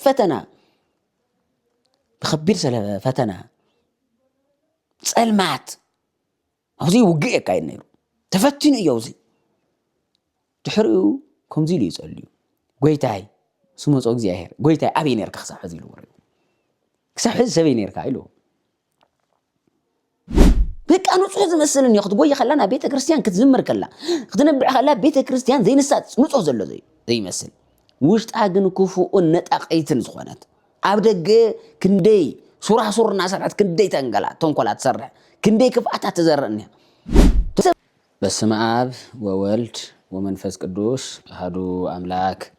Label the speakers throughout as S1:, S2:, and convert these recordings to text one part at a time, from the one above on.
S1: فتنا بخبير سلا فتنا سلمات هذي وقعك كاين نيرو تفتن يوزي تحرقو كم زي لي يسأليو قويتاي سمو صوق زياهر قويتاي أبي نيرك خصح هذي الوري كسح سبي نيرك عيلو بك أنا صوز مثلا ياخد قوي خلانا بيت كريستيان كتزمر كلا خدنا خلا بيت كريستيان زي نسات نصوز زلو زي مثل وشت أجن كفو نتأق أيتن زخانات أبدأ كندي سورة سورة ناس عاد كندي تنقلا تنقلا تسرح كندي كيف أتزرعني بس ما أب وولد ومنفس قدوس هادو أملاك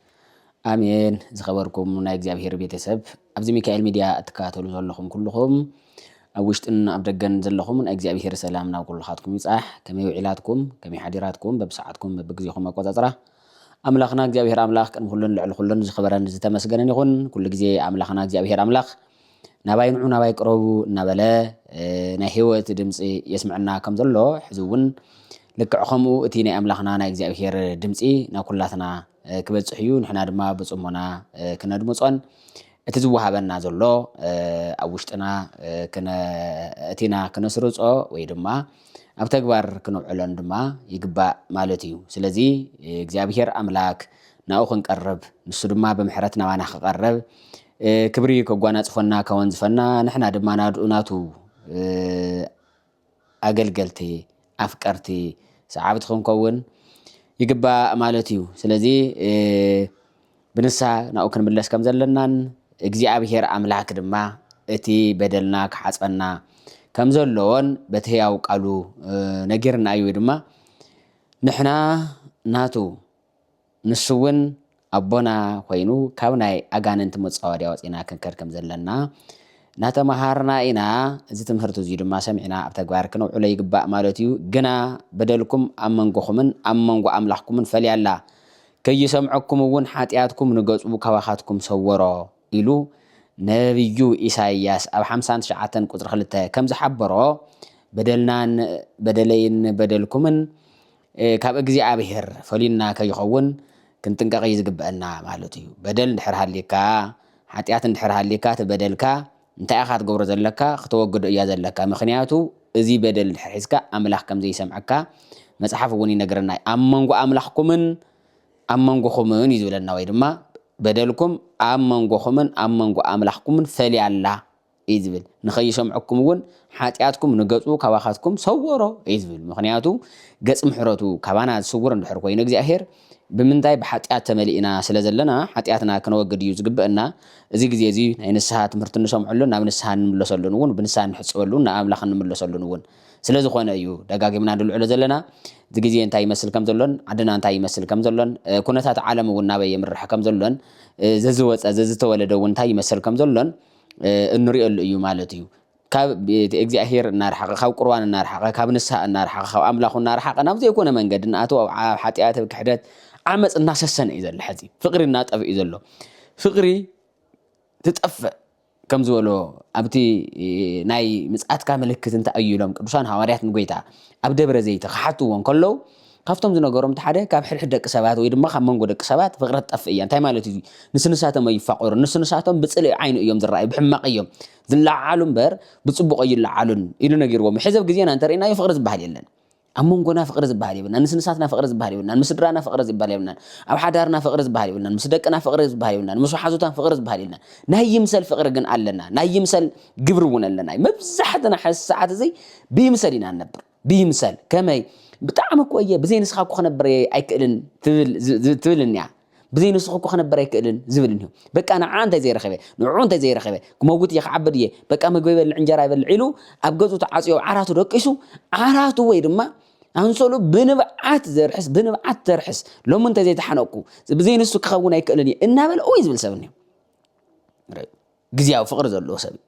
S1: آمين زخبركم من أجزابير بيتسب أبزي ميكائيل ميديا أتكاتلو زلهم كلهم أوشت إن أبدأ زلهم من أجزابير سلامنا وكل خاتكم يصح كمي وعيلاتكم كمي حديراتكم ببساعتكم ببقزيكم أقوى أملاخنا أجزابير أملاك كان كلن زخبران زتمسجنني هون كل جزء أملاخنا أجزابير أملاخ نباي نعو نباي قربو نبلا نهيوة دمسي يسمعنا كم زلوا حزون لك عخمو اتيني أملاخنا أجزابير دمسي ناكلاتنا كبد صحيون حنا دما بصمنا كنا دمصون اتزوها بنا زلوا أوشتنا كنا اتينا كنا سرصو ويدما أب تكبر كنو علن دما يقبا مالتيو سلازي اجزابير أملاك ناوخن قرب نسو دما بمحرتنا وانا قرب كبري كوغوانا صفنا كون زفنا نحنا دما نادوناتو أقلقلتي أفكرتي سعابتكم كون يقبا مالتيو سلازي بنسا ناوكن ملس كم زلنان اجزابير أملاك دما اتي بدلناك حصفنا كم زلون بتهياو قالو نجرنا أيوة دما نحنا ناتو نسون أبونا خوينو كوناي أجاننت متصوري وإنا كنكر كم زلنا ناتا مهارنا إنا زيت مهرتو زيد ما سمعنا أبتقبار كنو علي قباء مالتيو جنا بدلكم أمنقو خمن أمنقو أملاحكم فلي الله كي يسمعكم ون حاتياتكم نقص بكواخاتكم صورا إلو نبيو إساياس أب 59 قطر خلته كم زحبرو بدلين بدلكمن كاب اجزابير فلينا كيخون كنتنققي زقبأنا مالتيو بدل نحر هاليكا حاتيات نحر هاليكا تبدلكا انت اخات قبر زلكا ختوقد ايا زلكا مخنياتو ازي بدل نحر حزكا املاح كم زي سمعكا مصحف وني نغرنا امنغو املاحكمن امنغو خمن يزولنا ويدما بدلكم امنغو خمن امنغو املاحكمن فلي الله يزبل نخي سمعكم ون حاتياتكم نغصو كواخاتكم صورو يزبل مخنياتو غص محرتو كبانا صور ندحر كوين اغزاهير بمنتاي بحاتيات تملئنا سلازلنا حاتياتنا كنوغد يو زغبأنا ازي غزي ازي ناي نسها تمرت نسمعلو نا بنسها نملسلون ون بنسها نحصولو نا املاخ نملسلون ون سلازي خونا يو دغاغمنا ندلعلو زلنا زي غزي انتاي يمسل كم زلون عدنا انتاي يمسل كم زلون كونتات عالم ون نابي يمرح كم زلون ززوص ززتولد ون انتاي يمسل كم زلون انريال يو مالتيو كاب اغزاهير نارحق خاو قروان نارحق كاب نسها نارحق خاو املاخ نارحق نابزي يكون منقد ناتو حاتيات بكحدت عمص الناسسن ايزل حزي فقري ناطف ايزلو فقري تطفى كم زولو ابتي ناي مصاتكا ملكت انت ايلوم قدوسان حواريات نغويتا اب دبر زيت خحتو وون كلو كافتم زنغروم تحده كاب حد دق سبات وي دما خمنغو دق سبات فقرت طف ايا انتي مالتي نسنساتهم يفقر نسنساتهم بصلي عين ايوم زراي بحماق ايوم زلعالم بر بصبق يلعالون الى نغيرو محزب غزينا انترينا يفقر زبحال يلن أمونغونا فقر زبحال يبلنا نسنساتنا فقر زبحال يبلنا مسدرانا فقر زبحال يبلنا أو حدارنا فقر زبحال يبلنا مسدقنا فقر زبحال يبلنا مسحازوتان فقر زبحال يبلنا ناي يمسل فقر جن علنا ناي يمسل قبرون لنا مبزحتنا حس ساعات زي بيمسلنا نبر بيمسل كما بطعم كويه بزين سخاكو خنبر ايكلن تبلنيا بزين سخاكو خنبر ايكلن زبلنيو بقى انا عانت زي رخبه نعونت زي رخبه كموغوت يخعبديه بقى مغوي بل انجرا يبلعلو ابغزو تعصيو عراتو دقيسو عراتو وي دما أنصلو بنبعات زرحس بنبعات ترحس لو من تزي تحنقو بزين السوق خون يكلني إنها أويز بالسبني جزياو فقر زلوا سبي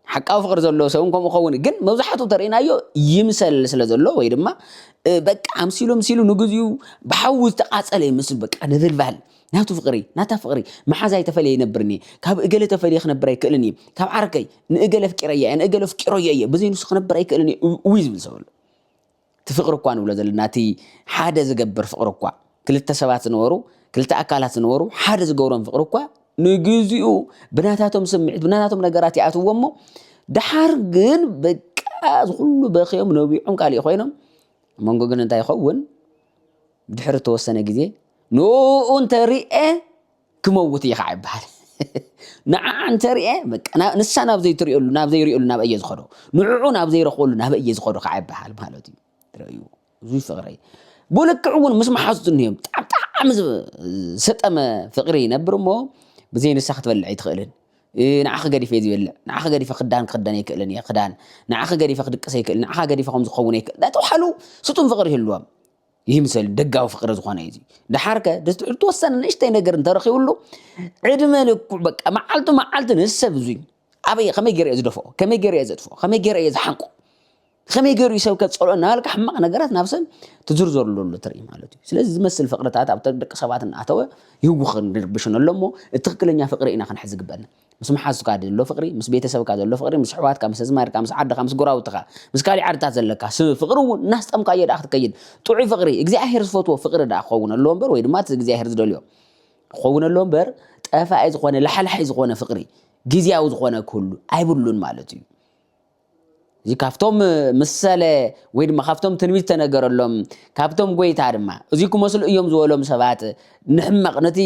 S1: حقاو فقر زلوا سوونكم خون جن موزحته ترينا يو يمسل سلازلوا ويدما بقى مسيلو نجزيو بحوز تقاصله مثل بقى نذل بحال ناتو فقري ناتا فقري ما حزاي تفلي ينبرني كاب اجله تفلي خنبر يكلني كاب عركي ناجله فقريه انا اجله فقريه بزين السوق خنبر يكلني أويز بالسبل تفقر كوان ولا زلناتي حاجه زغبر فقر كوا كلتا سبات نورو كلتا اكالات نورو حاجه زغورن فقر كوا ንግዚኡ ብናታቶም ስምዒት ብናታቶም ነገራት ይኣትውዎ ድሓር ግን በቃ ዝኩሉ በኺዮም ነቢዖም ካልእ ኮይኖም መንጎ ግን እንታይ ይኸውን ድሕሪ ተወሰነ ግዜ ንኡ እንተሪኤ ክመውት ኢኻ ይበሃል ንዓ እንተሪኤ በቃ ንሳ ናብ ዘይትሪእሉ ናብ ዘይሪእሉ ናብ እየ ዝኸዶ ንዕኡ ናብ ዘይረኽበሉ ናብ እየ ዝኸዶ ከዓ ይበሃል ማለት እዩ ትርእዩ እዙይ ፍቕሪ ብልክዕ እውን ምስ መሓዙት እንሄም ብጣዕሚ ሰጠመ ፍቕሪ ይነብር እሞ ብዘይ ንሳ ክትበልዕ ኣይትኽእልን ንዓኸ ገዲፈ ዝብልዕ ንዓኸ ገዲፈ ክዳን ክኽደን ኣይክእልን እየ ክዳን ንዓኸ ገዲፈ ክድቅስ ኣይክእል ንዓኸ ገዲፈ ከም ዝኸውን ኣይክእል እናተባህሉ ስጡም ፍቕሪ ይህልዎም ይምሰል ደጋዊ ፍቕሪ ዝኾነ እዩ ድሓርከ ተወሰነ ንእሽተይ ነገር እንተረኺቡሉ ዕድመ ልኩዕ በቃ መዓልቲ ንሰብ እዙይ ኣበይ ከመይ ገይረ ዝደፍኦ ከመይ ገይረ ዘጥፍኦ ከመይ ገይረ ዝሓንቆ ከመይ ገይሩ ሰብ ከፀልኦ እናበልካ ሕማቕ ነገራት ናብ ሰብ ትዝርዘሩሉ ትርኢ ማለት እዩ ስለዚ ዝመስል ፍቕርታት ኣብ ደቂ ሰባት እናኣተወ ይውኽ ንርብሽን ኣሎ እሞ እቲ ትክክለኛ ፍቕሪ ኢና ክንሕዝ ዝግበአና ምስ መሓዝካ ዘሎ ፍቕሪ ምስ ቤተሰብካ ዘሎ ፍቕሪ ምስ ኣሕዋትካ ምስ ኣዝማድካ ምስ ዓድኻ ምስ ጎራውትካ ምስ ካልእ ዓድታት ዘለካ ፍቕሪ እውን እናስጠምካዮ ዳ ክትከይድ ጥዑይ ፍቕሪ እግዚኣብሔር ዝፈትዎ ፍቕሪ ዳ ክኸውን ኣለዎ እምበር ወይ ድማ እቲ እግዚኣብሔር ዝደልዮ ክኸውን ኣለዎ እምበር ጠፋኢ ዝኾነ ላሕላሓይ ዝኾነ ፍቕሪ ግዝያዊ ዝኾነ ክህሉ ኣይብሉን ማለት እዩ እዚ ካብቶም ምሳሌ ወይ ድማ ካብቶም ትንቢት ተነገረሎም ካብቶም ጎይታ ድማ እዚ ክመስሉ እዮም ዝበሎም ሰባት ንሕማቕ ነቲ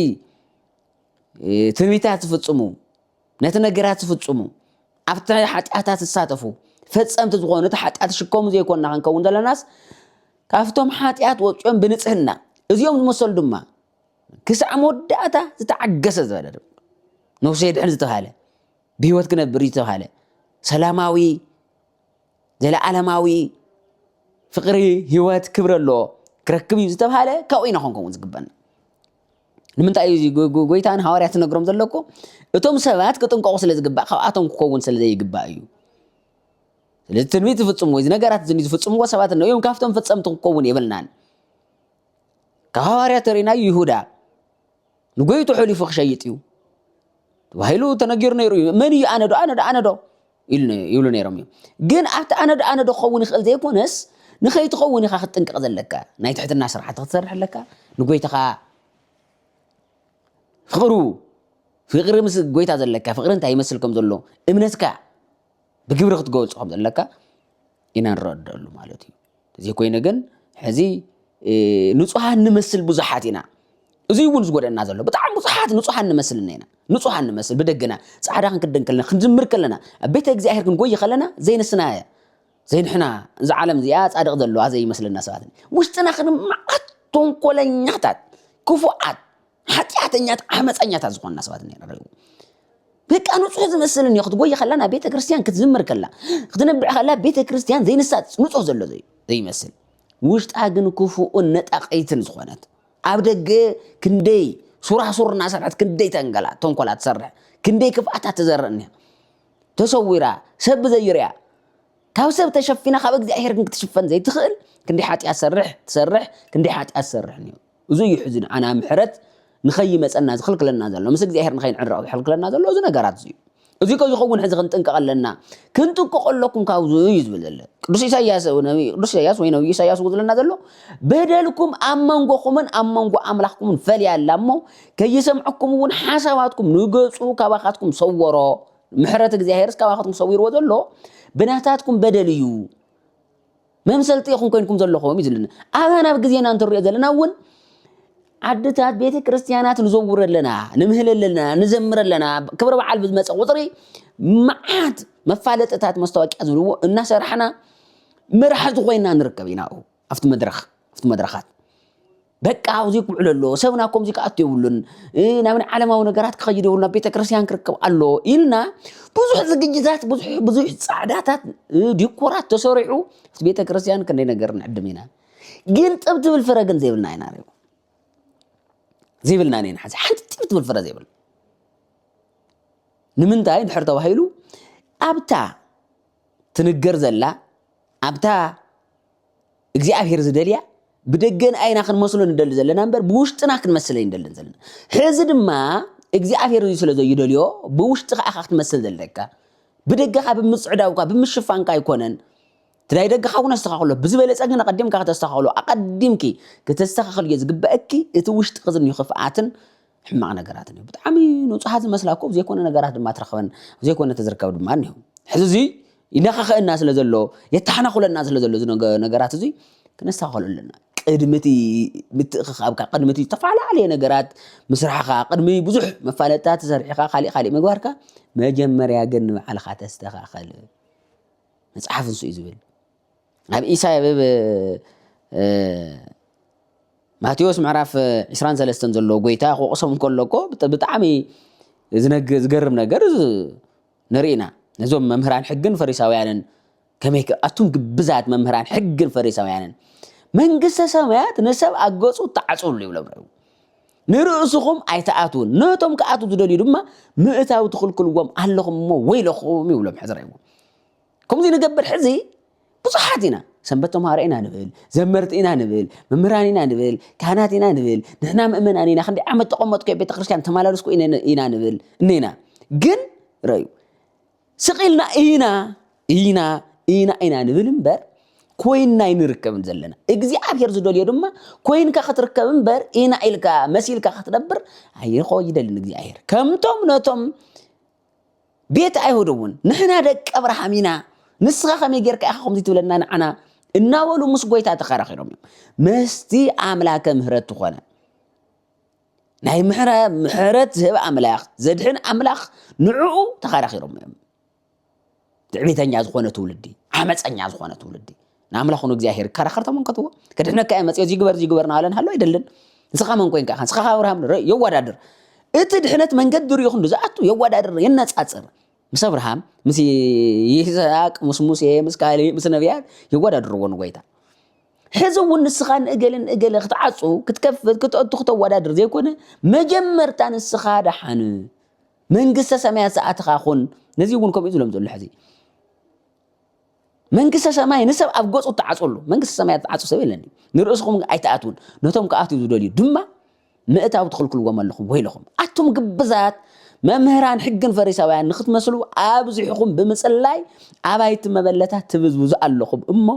S1: ትንቢታት ዝፍጽሙ ነቲ ነገራት ዝፍጽሙ ኣብቲ ሓጢኣታት ዝሳተፉ ፈጸምቲ ዝኾኑ እቲ ሓጢኣት ሽከሙ ዘይኮንና ክንከውን ዘለናስ ካብቶም ሓጢኣት ወፂኦም ብንጽህና እዚኦም ዝመሰሉ ድማ ክሳዕ መወዳእታ ዝተዓገሰ ዝበለ ነፍሱ የድሕን ዝተባሃለ ብሂወት ክነብር ዝተባሃለ ሰላማዊ ዘለዓለማዊ ፍቕሪ ህይወት ክብሪ ኣለዎ ክረክብ እዩ ዝተባሃለ ካብኡ ኢና ክንከውን ዝግበአና ንምንታይ እዩ ጎይታን ሃዋርያት ነግሮም ዘለኮ እቶም ሰባት ክጥንቀቑ ስለ ዝግባእ ካብኣቶም ክከውን ስለ ዘይግባእ እዩ ስለዚ ትንቢት ዝፍጽሙ ወይ ነገራት ዝፍጽምዎ ሰባት እዮም ካብቶም ፈጸምቲ ክከውን የብልናን ካብ ሃዋርያት ተሪእናዩ ይሁዳ ንጎይቱ ሕሊፉ ክሸይጥ እዩ ተባሂሉ ተነጊሩ ነይሩ እዩ መን እዩ ኣነ ዶ ይብሉ ነይሮም እዮም ግን ኣብቲ ኣነ ዶ ክኸውን ይኽእል ዘይኮነስ ንኸይትኸውን ኢኻ ክትጥንቀቕ ዘለካ ናይ ትሕትና ስራሕቲ ክትሰርሕ ኣለካ ንጎይታኻ ፍቕሪ ምስ ጎይታ ዘለካ ፍቕሪ እንታይ ይመስል ከም ዘሎ እምነትካ ብግብሪ ክትገልጾ ከም ዘለካ ኢና ንረድአሉ ማለት እዩ እዚ ኮይኑ ግን ሕዚ ንጹሃን ንመስል ብዙሓት ኢና እዚ እውን ዝጎደአና ዘሎ ብጣዕሚ ብዙሓት ንጹሃን ንመስል ኢና ንጹሃን ንመስል ብደገና ጻዕዳ ክንክደን ከለና ክንዝምር ከለና ኣብ ቤተ እግዚኣብሔር ክንጎይ ከለና ዘይንስናየ ዘይንሕና እዚ ዓለም እዚኣ ጻድቕ ዘለዋ ዘይመስለና ሰባት ውሽጥና ክንማዓት ተንኮለኛታት ክፉዓት ሓጢኣተኛት ዓመፀኛታት ዝኾንና ሰባት ንርኢ በቃ ንጹህ ዝመስልን እዩ ክትጎይ ከለና ቤተ ክርስቲያን ክትዝምር ከላ ክትነብዕ ከላ ቤተ ክርስቲያን ዘይንሳት ንጹህ ዘሎ ዘይመስል ውሽጣ ግን ክፉኡን ነጣቒትን ዝኾነት ኣብ ደገ ክንደይ ሱራሱር እናሰርሐት ክንደይ ተንኮላት ትሰርሕ ክንደይ ክፍኣታት ትዘርእ ተሰዊራ ሰብ ዘይርያ ካብ ሰብ ተሸፊና ካብ እግዚኣብሔር ግን ክትሽፈን ዘይትኽእል ክንደይ ሓጢኣት ትሰርሕ ክንደይ ሓጢኣት ትሰርሕ እዚ እዩ ሕዚ ኣና ምሕረት ንኸይመፀና ዝኽልክለና ዘሎ ምስ እግዚኣብሔር ንኸይንዕረቕ ዝኽልክለና ዘሎ እዚ ነገራት እዩ እዚ ከይኸውን ሕዚ ክንጥንቀቕ ኣለና ክንጥንቀቕ ኣለኩም ካብዚ እዩ ዝብል ዘሎ ቅዱስ ኢሳያስ ወይ ነቢዩ ኢሳያስ ዝብለና ዘሎ በደልኩም ኣብ መንጎኹምን ኣብ መንጎ ኣምላኽኩምን ፈልያ ኣላ እሞ ከይሰምዐኩም እውን ሓሳባትኩም ንገጹ ካባኻትኩም ሰወሮ ምሕረት እግዚኣብሔርስ ካባኻትኩም ሰዊርዎ ዘሎ ብናታትኩም በደል እዩ መምሰልቲ ኢኹም ኮይንኩም ዘለኹም እዩ ዝብለና ኣባና ኣብ ግዜና እንትንሪኦ ዘለና እውን ዓድታት ቤተ ክርስቲያናት ንዘውር ኣለና ንምህል ኣለና ንዘምር ኣለና ክብረ በዓል ብዝመፀ ቁፅሪ መዓት መፋለጥታት መስታወቂያ ዝብልዎ እናሰርሐና መራሕቲ ኮይና ንርከብ ኢና ኣብቲ መድረኻት በቃ ኣብዚ ክውዕል ኣሎ ሰብና ከምዚ ከኣቱ የብሉን ናብ ዓለማዊ ነገራት ክኸይድ የብሉን ናብ ቤተ ክርስቲያን ክርከብ ኣሎ ኢልና ብዙሕ ዝግጅታት ብዙሕ ጻዕዳታት ዲኮራት ተሰሪዑ ኣብቲ ቤተ ክርስቲያን ክንደይ ነገር ንዕድም ኢና ግን ጥብ ትብል ፍረ ግን ዘይብልና ኢና ሪኡ ዘይብልና ነና ሓዚ ሓንቲ ጥብ ትብል ፍረ ዘይብል ንምንታይ ድሕር ተባሂሉ ኣብታ ትንገር ዘላ ኣብታ እግዚኣብሔር ዝደልያ ብደገን ኣይና ክንመስሎ ንደሊ ዘለና እምበር ብውሽጥና ክንመስለ ይንደልን ዘለና ሕዚ ድማ እግዚኣብሔር እዩ ስለ ዘይደልዮ ብውሽጥኻ ኢኻ ክትመስል ዘለካ ብደገኻ ብምፅዕዳውካ ብምሽፋንካ ኣይኮነን ትናይ ደገኻ እውን ኣስተኻኽሎ ብዝበለፀ ግን ኣቐዲምካ ከተስተኻኽሎ ኣቐዲምኪ ከተስተኻኽል እየ ዝግበአኪ እቲ ውሽጢ ዝኒሁ ክፍኣትን ሕማቕ ነገራት እዩ ብጣዕሚ ንጹሓት ዝመስላኮ ዘይኮነ ነገራት ድማ ትረኽበን ዘይኮነ ተዝርከብ ድማ እንሄ ሕዚ ይነኻኸአና ስለ ዘሎ የተሓናኹለና ስለ ዘሎ ነገራት እዚ ክነስተኻኸሉ ኣለና ቅድሚቲ ምትእኽኻብካ ቅድሚቲ ዝተፈላለዩ ነገራት ምስራሕኻ ቅድሚ ብዙሕ መፋለጥታት ተሰሪሕኻ ካልእ ምግባርካ መጀመርያ ግን ንባዕልኻ ተስተኻኸል መፅሓፍ ንሱ እዩ ዝብል ኣብ ኢሳያ ማቴዎስ ምዕራፍ 23 ዘሎ ጎይታ ክወቕሶም ከሎኮ ብጣዕሚ ዝገርም ነገር ንሪኢና ነዞም መምህራን ሕግን ፈሪሳውያንን ከመይ ኣቱም ግብዛት መምህራን ሕግን ፈሪሳውያንን መንግስተ ሰማያት ንሰብ ኣገፁ ተዓፅሉ ይብሎም ንርእስኹም ኣይተኣትውን ነቶም ከኣቱ ዝደልዩ ድማ ምእታዊ ትኽልክልዎም ኣለኹም እሞ ወይለኹም ይብሎም ሕዝረይዎ ከምዚ ንገብር ሕዚ ብዙሓት ኢና ሰንበት ተምሃሮ ኢና ንብል ዘመርቲ ኢና ንብል መምህራን ኢና ንብል ካህናት ኢና ንብል ንሕና ምእመናን ኢና ክንደይ ዓመት ተቐመጥኩ ቤተ ክርስቲያን ተመላለስኩ ኢና ንብል እኔና ግን ረዩ ስቂልና ኢና ንብል እምበር ኮይንና ይንርከብን ዘለና እግዚኣብሔር ዝደልዮ ድማ ኮይንካ ክትርከብ እምበር ኢና ኢልካ መሲልካ ክትነብር ኣይኮይደልን እግዚኣብሔር ከምቶም ነቶም ቤት ኣይሁድ እውን ንሕና ደቀ አብርሃም ኢና ንስኻ ከመይ ጌርካ ኢኻ ከምዚ ትብለና ንዓና እናበሉ ምስ ጎይታ ተኸራኺሮም እዮም መስቲ ኣምላከ ምህረት ዝኾነ ናይ ምሕረት ዝህብ ኣምላኽ ዘድሕን ኣምላኽ ንዕኡ ተኸራኺሮም እዮም ትዕቢተኛ ዝኾነ ትውልዲ ዓመፀኛ ዝኾነ ትውልዲ ንኣምላኽ እግዚኣብሔር ከራኸርቶም እንከትዎ ከድሕነካ መፅኦ ዝግበር ናበለን ሃሎ አይደለን ንስኻ መን ኮይንካ ኢኻ ንስኻ አብርሃም የወዳድር እቲ ድሕነት መንገዲ ርኢኹ ዝኣቱ የወዳድር የነፃፅር ምስ አብርሃም ምስ ይስሐቅ ምስ ሙሴ ምስ ካልእ ምስ ነቢያት የወዳድርዎ ንጎይታ ሕዚ እውን ንስኻ ንእገለ ክትዓፁ ክትከፍት ክትአቱ ክትወዳድር ዘይኮነ መጀመርታ ንስኻ ዳሓን መንግስተ ሰማያት ዝኣትኻ ኩን ነዚ እውን ከምኡ ዝብሎም ዘሎ ሕዚ መንግስተ ሰማይ ንሰብ ኣብ ገፁ ተዓፅሉ መንግስተ ሰማያት ተዓፁ ሰብ የለኒ ንርእስኹም ኣይተኣትውን ነቶም ከኣትዩ ዝደልዩ ድማ ምእታዊ ትኽልክልዎም ኣለኹም ወይለኹም ኣቶም ግብዛት መምህራን ሕግን ፈሪሳውያን ንኽትመስሉ ኣብዚሕኹም ብምፅላይ ኣባይቲ መበለታት ትብዝብዙ ኣለኹም እሞ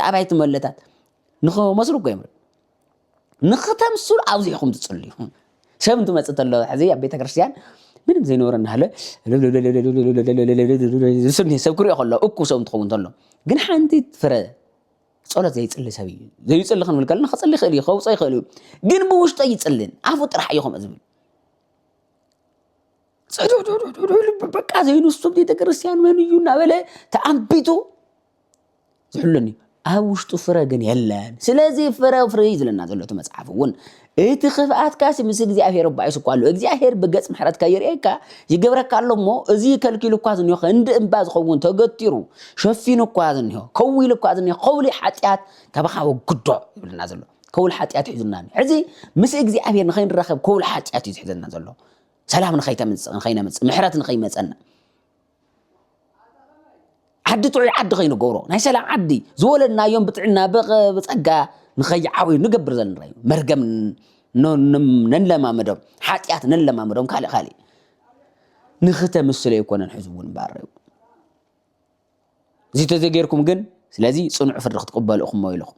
S1: ኣባይቲ መበለታት ንኽመስሉ እኮ እዮም ንኽተምስሉ ኣብዚሕኹም ትፅልዩ ሰብ እንትመፅእ ተሎ ሕዚ ኣብ ቤተ ክርስቲያን ምንም ዘይነበረና ሃለ ሰብ ክሪኦ ከሎ እኩ ሰብ እንትኸውን ተሎ ግን ሓንቲ ፍረ ጸሎት ዘይፅሊ ሰብ እዩ ዘይፅሊ ክንብል ከለና ክፅሊ ይኽእል እዩ ከውፅእ ይኽእል እዩ ግን ብውሽጦ ይፅልን ኣፉ ጥራሕ እዩ ከምኡ ዝብል በቃ ዘይንሱ ቤተ ክርስቲያን መን እዩ እናበለ ተኣንቢቱ ዝሕሉኒ ኣብ ውሽጡ ፍረ ግን የለን ስለዚ ፍረ ዝለና ዘሎ እቲ መፅሓፍ እውን እቲ ክፍኣትካሲ ምስ እግዚኣብሔር ባይሱ እኳ ኣሎ እግዚኣብሔር ብገፅ ምሕረትካ ይርኤካ ይገብረካ ኣሎ እሞ እዚ ከልኪሉ እኳ ዝኒሆ እንዲ እምባ ዝኸውን ተገቲሩ ሸፊኑ እኳ ዝኒሆ ከዊሉ እኳ ዝኒሆ ከውሊ ሓጢኣት ካባኻ ወግዶ ይብለና ዘሎ ከውሊ ሓጢኣት ሒዙና ሕዚ ምስ እግዚኣብሔር ንኸይንራኸብ ከውሊ ሓጢኣት እዩ ዝሒዘና ዘሎ ሰላም ንኸይነምፅእ ምሕረት ንኸይመፀና ዓዲ ጥዑይ ዓዲ ኸይንገብሮ ናይ ሰላም ዓዲ ዝወለድናዮም ብጥዕና ብፀጋ ንኸይዓብዩ ንገብር ዘለና እዩ መርገም ነንለማመዶም ሓጢኣት ነንለማመዶም ካልእ ንኽተምስሎ ይኮነን ሕዚ እውን ባረዩ እዚ ተዘጌርኩም ግን ስለዚ ፅኑዕ ፍርዲ ክትቅበሉ ኢኹም ኢልኹም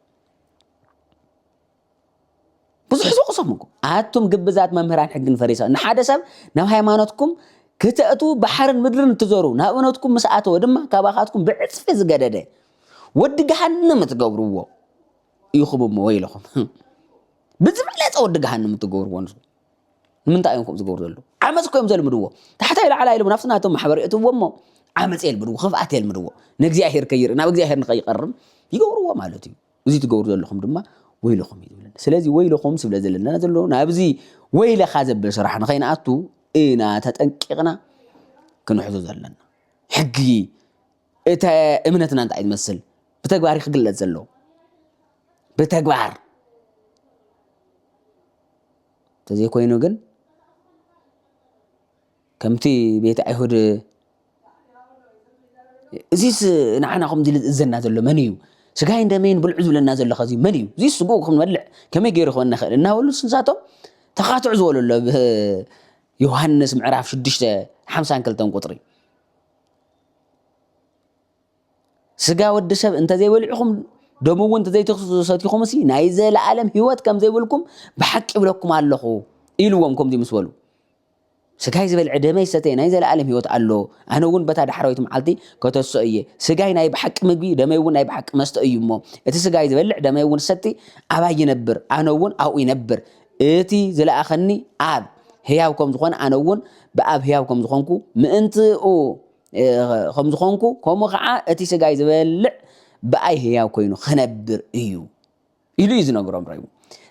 S1: ብዙሕ ዝቕሶም እኮ ኣቶም ግብዛት መምህራን ሕግን ፈሪሳውያን ንሓደ ሰብ ናብ ሃይማኖትኩም ክትእቱ ባሕርን ምድርን ትዘሩ ናብ እውነትኩም ምስ ኣተወ ድማ ካባኻትኩም ብዕፅፊ ዝገደደ ወዲ ገሃነም ትገብርዎ ኢኹም እሞ ወይለኹም ብዝበለፀ ወዲ ገሃነም ትገብርዎ ንምንታይ እዮም ከምኡ ዝገብሩ ዘሎ ዓመፅ እኮ እዮም ዘልምድዎ ታሕታይ ላዕላ ኢሎም ናብቲ ናቶም ማሕበር እትዎ እሞ ዓመፅ የልምድዎ ክፍኣት የልምድዎ ንእግዚኣብሔር ከይርኢ ናብ እግዚኣብሔር ንኸይቐርብ ይገብርዎ ማለት እዩ እዚ ትገብሩ ዘለኹም ድማ ወይለኹም እዩ ዝብለና ስለዚ ወይለኹም ስብለ ዘለና ዘሎ ናብዚ ወይለኻ ዘብል ስራሕ ንኸይንኣቱ ኢና ተጠንቂቕና ክንሕዙ ዘለና ሕጊ እታ እምነትና እንታይ ትመስል ብተግባር ክግለጽ ዘለዎ ብተግባር ተዘይኮይኑ ግን ከምቲ ቤተ ኣይሁድ እዚስ ንዓና ከምዚ ዝእዘና ዘሎ መን እዩ ስጋይ እንደመይን ብልዑ ዝብለና ዘሎ ኸዚ መን እዩ እዚ ስጉ ክንበልዕ ከመይ ገይሩ ክኾን ንኽእል እናበሉ ስንሳቶም ተኻትዑ ዝበሉ ኣሎ ዮሐንስ ምዕራፍ 6:52 ቁጥሪ ስጋ ወዲ ሰብ እንተዘይበሊዕኹም دمو وانت زي تخصصاتي خمسي نايزة لعالم هيوت كم زي بلكم بحق بلكم على إلوهم كم دي مسولو سجاي زبل عدمي ستين نايزة لعالم هيوت على أنا وون بتاع حرويت معلتي كتوسعية سجاي ناي بحق مجبي دمي وون ناي بحق مستأيو ما إتي سجاي زبل عدمي وون ستي أبا ينبر أنا وون أو ينبر إتي زلا أخني أب هياوكم زخون أنا وون بأب هياوكم زخونكو ما أنت أو خم زخونكو كم وقع إتي سجاي زبل بأي هياو كوينو خنبر إيو إلو يزنا قرام رايو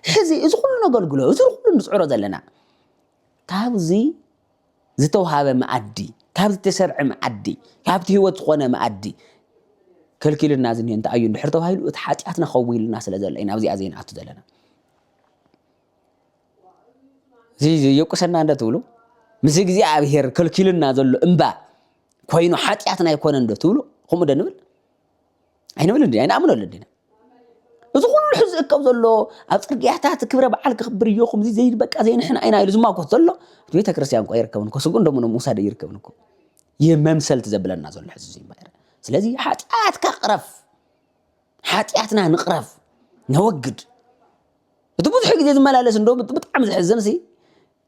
S1: حزي إذا كلنا قلقلو إذا كلنا نسعر ذلنا كابزي زتوهاب معدي كابزي تسرع معدي كابتي هو تقونا معدي كل الناس إن أنت أيون بحرتو هاي وتحاتياتنا خويل الناس لذل إن أوزي أزين عتو ذلنا زي يوكسنا عند تولو مسك زي عبير كل الناس ذلو إمبا كوينو حاتياتنا يكون عند تولو هم دنول أنا ولدي أنا أمن ولدينا إذا كل حزق كوزلو أفرق يحتاج كبر بعلك خبر يوخم زي بقى زي نحن أنا لازم ما كوزلو تبي كريستيان كو يركبون كو سكون دمنا موسى ده يركبون كو يممثل تزبل الناس ولا حزين باير سلازي حاتيات كقرف حاتياتنا نقرف نوجد تبوز حق زي ملالس ندوم بطعم زحزن سي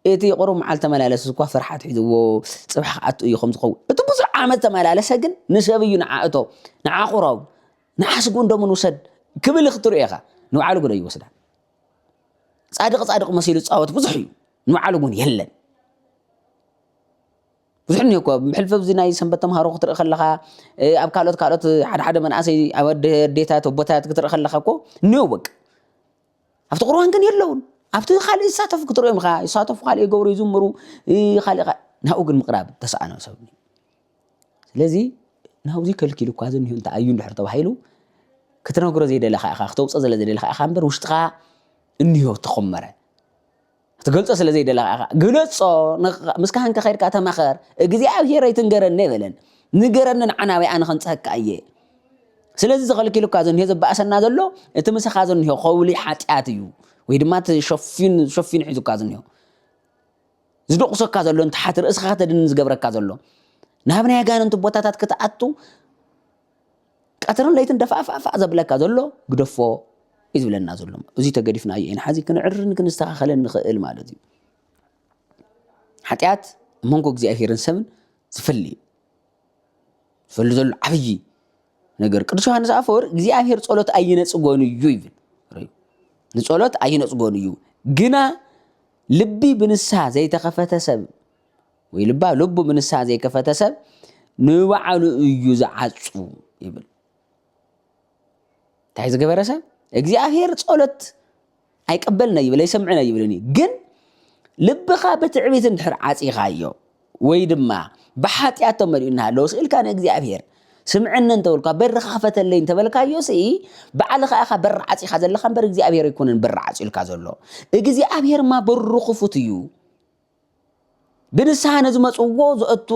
S1: إتي قرو معال تملالس كو فرحات حيدو صبح عطو يخمس قو تبوز عامل تملالس هجن نسبيو نعاقتو نعاقرو نحاسقون دوم نوسد كبل اختر إيخا نوعالو قد يوسدها صادق مسيلو تصاوت بزحيو نوعالو قد يهلن بزحني يكو محلفة بزيناي سنبت مهارو خطر خلخا أب كالوت حد من أسي أود ديتات وبوتات كتر خلخا كو نيوبك أفتو قروهان كان يلون أفتو خالي يساتف كتر يمخا يساتف خالي يقورو يزمرو خالي نهاوق المقراب تسعنا وسبني لذي نهاوزي كالكيلو كازن هيو انت أيون لحرطة وحيلو كترنا زي دلخا أخا اختوبص أزل زي دلخا أخا أمبر وشتغا إنيو تخمره تقولت أصل زي دلخا أخا قلت صو مسكهن كخير كاتم أخر جزي أوهي ريتن جرن نبلن نجرن عناوي أنا خنتك أيه سلزي زغل كيلو كازن هي زب أسنا ذلو أنت خازن هي قولي حاتيو ويد ما تشوفين حيزو كازن هي زدق صو كازن لو أنت حاتر إسخات دنز جبرك كازن لو نهبنا يا جان أنت بوتاتات كتأتو كأترون ليتن دفع زبلك ذلو قدفو إذ بلنا ذلهم وزي تقريفنا أي إن حازي كنعرن كنستخخلن نخيل مالتي حتيات منكو زي أخيرا سمن تفلي ذل عفجي نقر كرشو هنس أفور زي أخير صولت أي نصقون يويفن نصولت أي نصقون يو جنا لبي بنسها زي تخفت سب ويلبا لبو بنسها زي كفت سب نوعلو يزعصو يبل تعيز قبرسه እግዚአብሔር ጸሎት አይቀበልና ይብለ ይሰምዕና ይብለኒ ግን ልብኻ በትዕቢት እንድሕር ዓጺኻዮ ወይ ድማ ብሓጢኣት ተመሊኡና ሃለዎ ስእልካ ንእግዚአብሔር ስምዕነ እንተበልካ በሪ ኸፈተለይ እንተበልካዮ ሲ በዓልኻ ኢኻ በሪ ዓጺኻ ዘለኻ እምበር እግዚአብሔር ኣይኮነን በሪ ዓጺልካ ዘሎ እግዚአብሔርማ በሩ ክፉት እዩ ብንስሓ ነዝመፅዎ ዝእቱ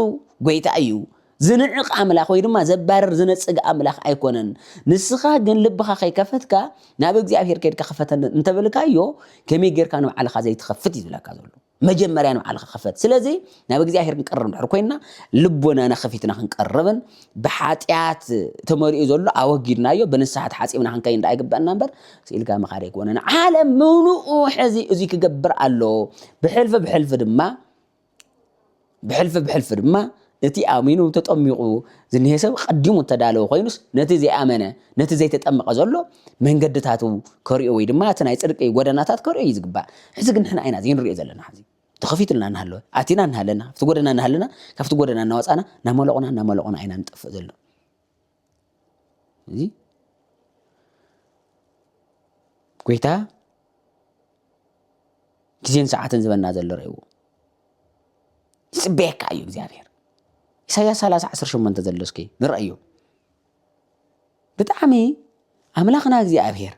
S1: ጎይታ እዩ زنعق أملاخ ويدما زبارر زنصق أملاخ أيكونن نسخا جن لبخا خيكفتك نابك زي أبهر كيد كخفتن انت بلكايو كمي غير كانوا على خا زي تخفت يبلكا زلو مجمريا على خفت سلازي نابك زي أبهر نقرب نحر كوينا لبنا نخفتنا نقربن بحاتيات تمرئ زلو اوغيدنايو بنسحات حاسبنا حنكاين دا يغبانا نمبر سيلكا مخاريك وننا عالم منو حزي ازي كغبر الله بحلف دما بحلف دما نتي آمينو تطمقو زنيه سب قديمو تدالو خوينوس نتي زي آمنه نتي زي تطمق زلو منقدتاتو كوريو وي دما تناي صدقي غداناتات كوريو يزغبا حزي ግን حنا عينا زي نري زلنا حزي تخفيتلنا نحلو اتينا نحلنا فت غدنا نحلنا كفت غدنا نوصانا نملقنا عينا نطف زلو زي كويتا كزين ساعتن زبنا زلو ريو يصبيك ايو እግዚአብሔር إساياس 38 تزلسكي نرأيو بتعمي أملاخنا እግዚአብሔር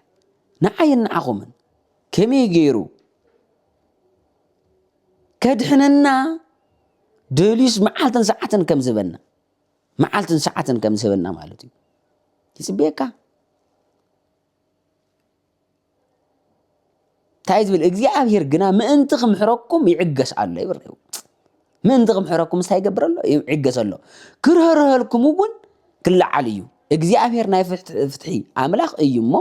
S1: نعين نعقومن كمي غيرو كدحننا دليس معالتن ساعتن كم زبنا معالتن ساعتن كم زبنا مالتي يسبيكا تايز بالእግዚአብሔር ግና ምእንቲ ክምሕረኩም ይዕገስ ኣሎ ይብርዩ من دغم حركم سايقبر له يعجز له كرهرهلكم ون كل عليو እግዚአብሔር ናይ ፍትሒ ኣምላኽ እዩ እሞ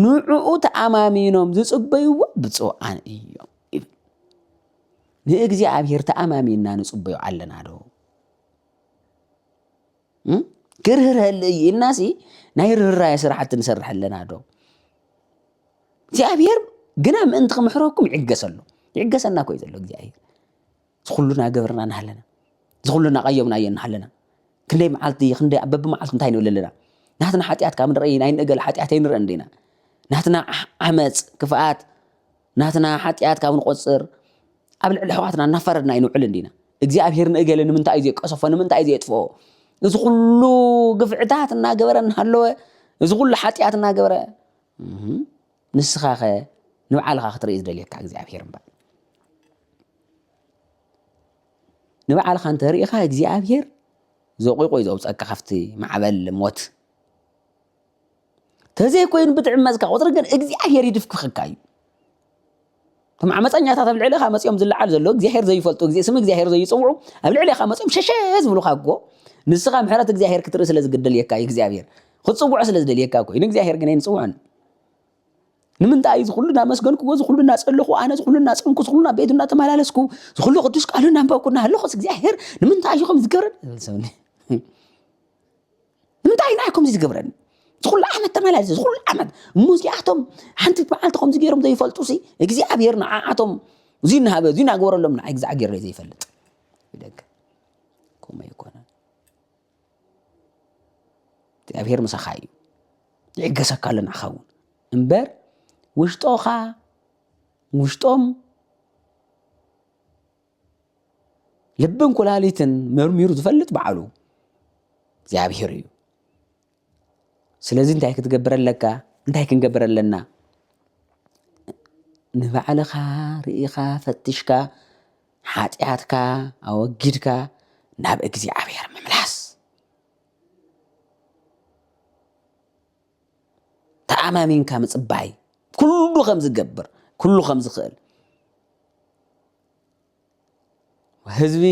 S1: ንዕኡ ተኣማሚኖም ዝጽበይዎ ብፅዋዓን እዮም ይብል ንእግዚአብሔር ተኣማሚንና ንጽበዩ ኣለና ዶ ክርህርህሊ እዩ ኢልናሲ ናይ ርህራይ ስራሕቲ ንሰርሕ ኣለና ዶ እግዚአብሔር ግና ምእንቲ ክምሕረኩም ይዕገሰሉ ይዕገሰና ኮይ ዘሎ እግዚአብሔር ዝኹሉና ገበርና ንሃለና ዝኹሉና ቀየምና የንሃለና ክንደይ መዓልቲ ክንደይ በብመዓልቲ እንታይ ንብል ኣለና ናትና ሓጢኣት ካብ ንርኢ ናይ ነገል ሓጢኣት ኣይንርኢ እንዲና ናትና ዓመፅ ክፍኣት ናትና ሓጢኣት ካብ ንቆፅር ኣብ ልዕሊ ሕዋትና እናፈረድና ይንውዕል እንዲና እግዚአብሔር ንእገለ ንምንታይ እዩ ዘይቀሰፎ ንምንታይ እዩ ዘይጥፍኦ እዚ ኩሉ ግፍዕታት እናገበረ እናሃለወ እዚ ኩሉ ሓጢኣት እናገበረ ንስኻ ኸ ንባዕልኻ ክትርኢ ዝደልየካ እግዚአብሔር እምበር ንባዕልኻ እንተሪኢኻ እግዚአብሔር ዘቑቆ እዩ ዘውፀካ ካብቲ ማዕበል ሞት ተዘይኮይኑ ብትዕመፅካ ቁፅሪ ግን እግዚአብሔር ይድፍክኽካ እዩ እቶም ዓመፀኛታት ኣብ ልዕሊኻ መፂኦም ዝለዓል ዘሎ እግዚአብሔር ዘይፈልጡ ስም እግዚአብሔር ዘይፅውዑ ኣብ ልዕሊኻ መፂኦም ሸሸ ዝብሉካ እኮ ንስኻ ምሕረት እግዚአብሔር ክትርኢ ስለ ዝግደልየካ እዩ እግዚአብሔር ክትፅውዖ ስለ ዝደልየካ እኮ ንእግዚአብሔር ግን ኣይንፅውዖን ንምንታይ እዩ ዝኩሉ እናመስገንክዎ ዝኩሉ እናፀለኹ ኣነ ዝኩሉ እናፀንኩ ዝኩሉ ናብ ቤቱ እናተመላለስኩ ዝኩሉ ቅዱስ ቃሉ እናንበብኩ እናሃለኹስ እግዚአብሔር ንምንታይ እዩ ከምዚ ዝገብረኒ ንምንታይ ናይ ከምዚ ዝገብረኒ ዝኩሉ ዓመት ተመላለስ ዝኩሉ ዓመት እሙዚኣቶም ሓንቲ በዓልቲ ከምዚ ገይሮም ዘይፈልጡሲ እግዚአብሔር ንዓዓቶም እዚ እናሃበ እዚ እናገበረሎም ንዓይ ግዛዕ ገይረ ዘይፈልጥ ይደግ ከምኡ ኣይኮነን እግዚአብሔር ምሳኻ እዩ ይዕገሰካ ኣለና ኸውን እምበር ውሽጦኻ ውሽጦም ልብን ኩላሊትን መርሚሩ ዝፈልጥ በዓሉ እግዚአብሔር እዩ ስለዚ እንታይ ክትገብር ኣለካ እንታይ ክንገብር ኣለና ንባዕልኻ ርኢኻ ፈቲሽካ ሓጢኣትካ ኣወጊድካ ናብ እግዚአብሔር ምምላስ ተኣማሚንካ ምጽባይ ኩሉ ከም ዝገብር ኩሉ ከም ዝኽእል ህዝቢ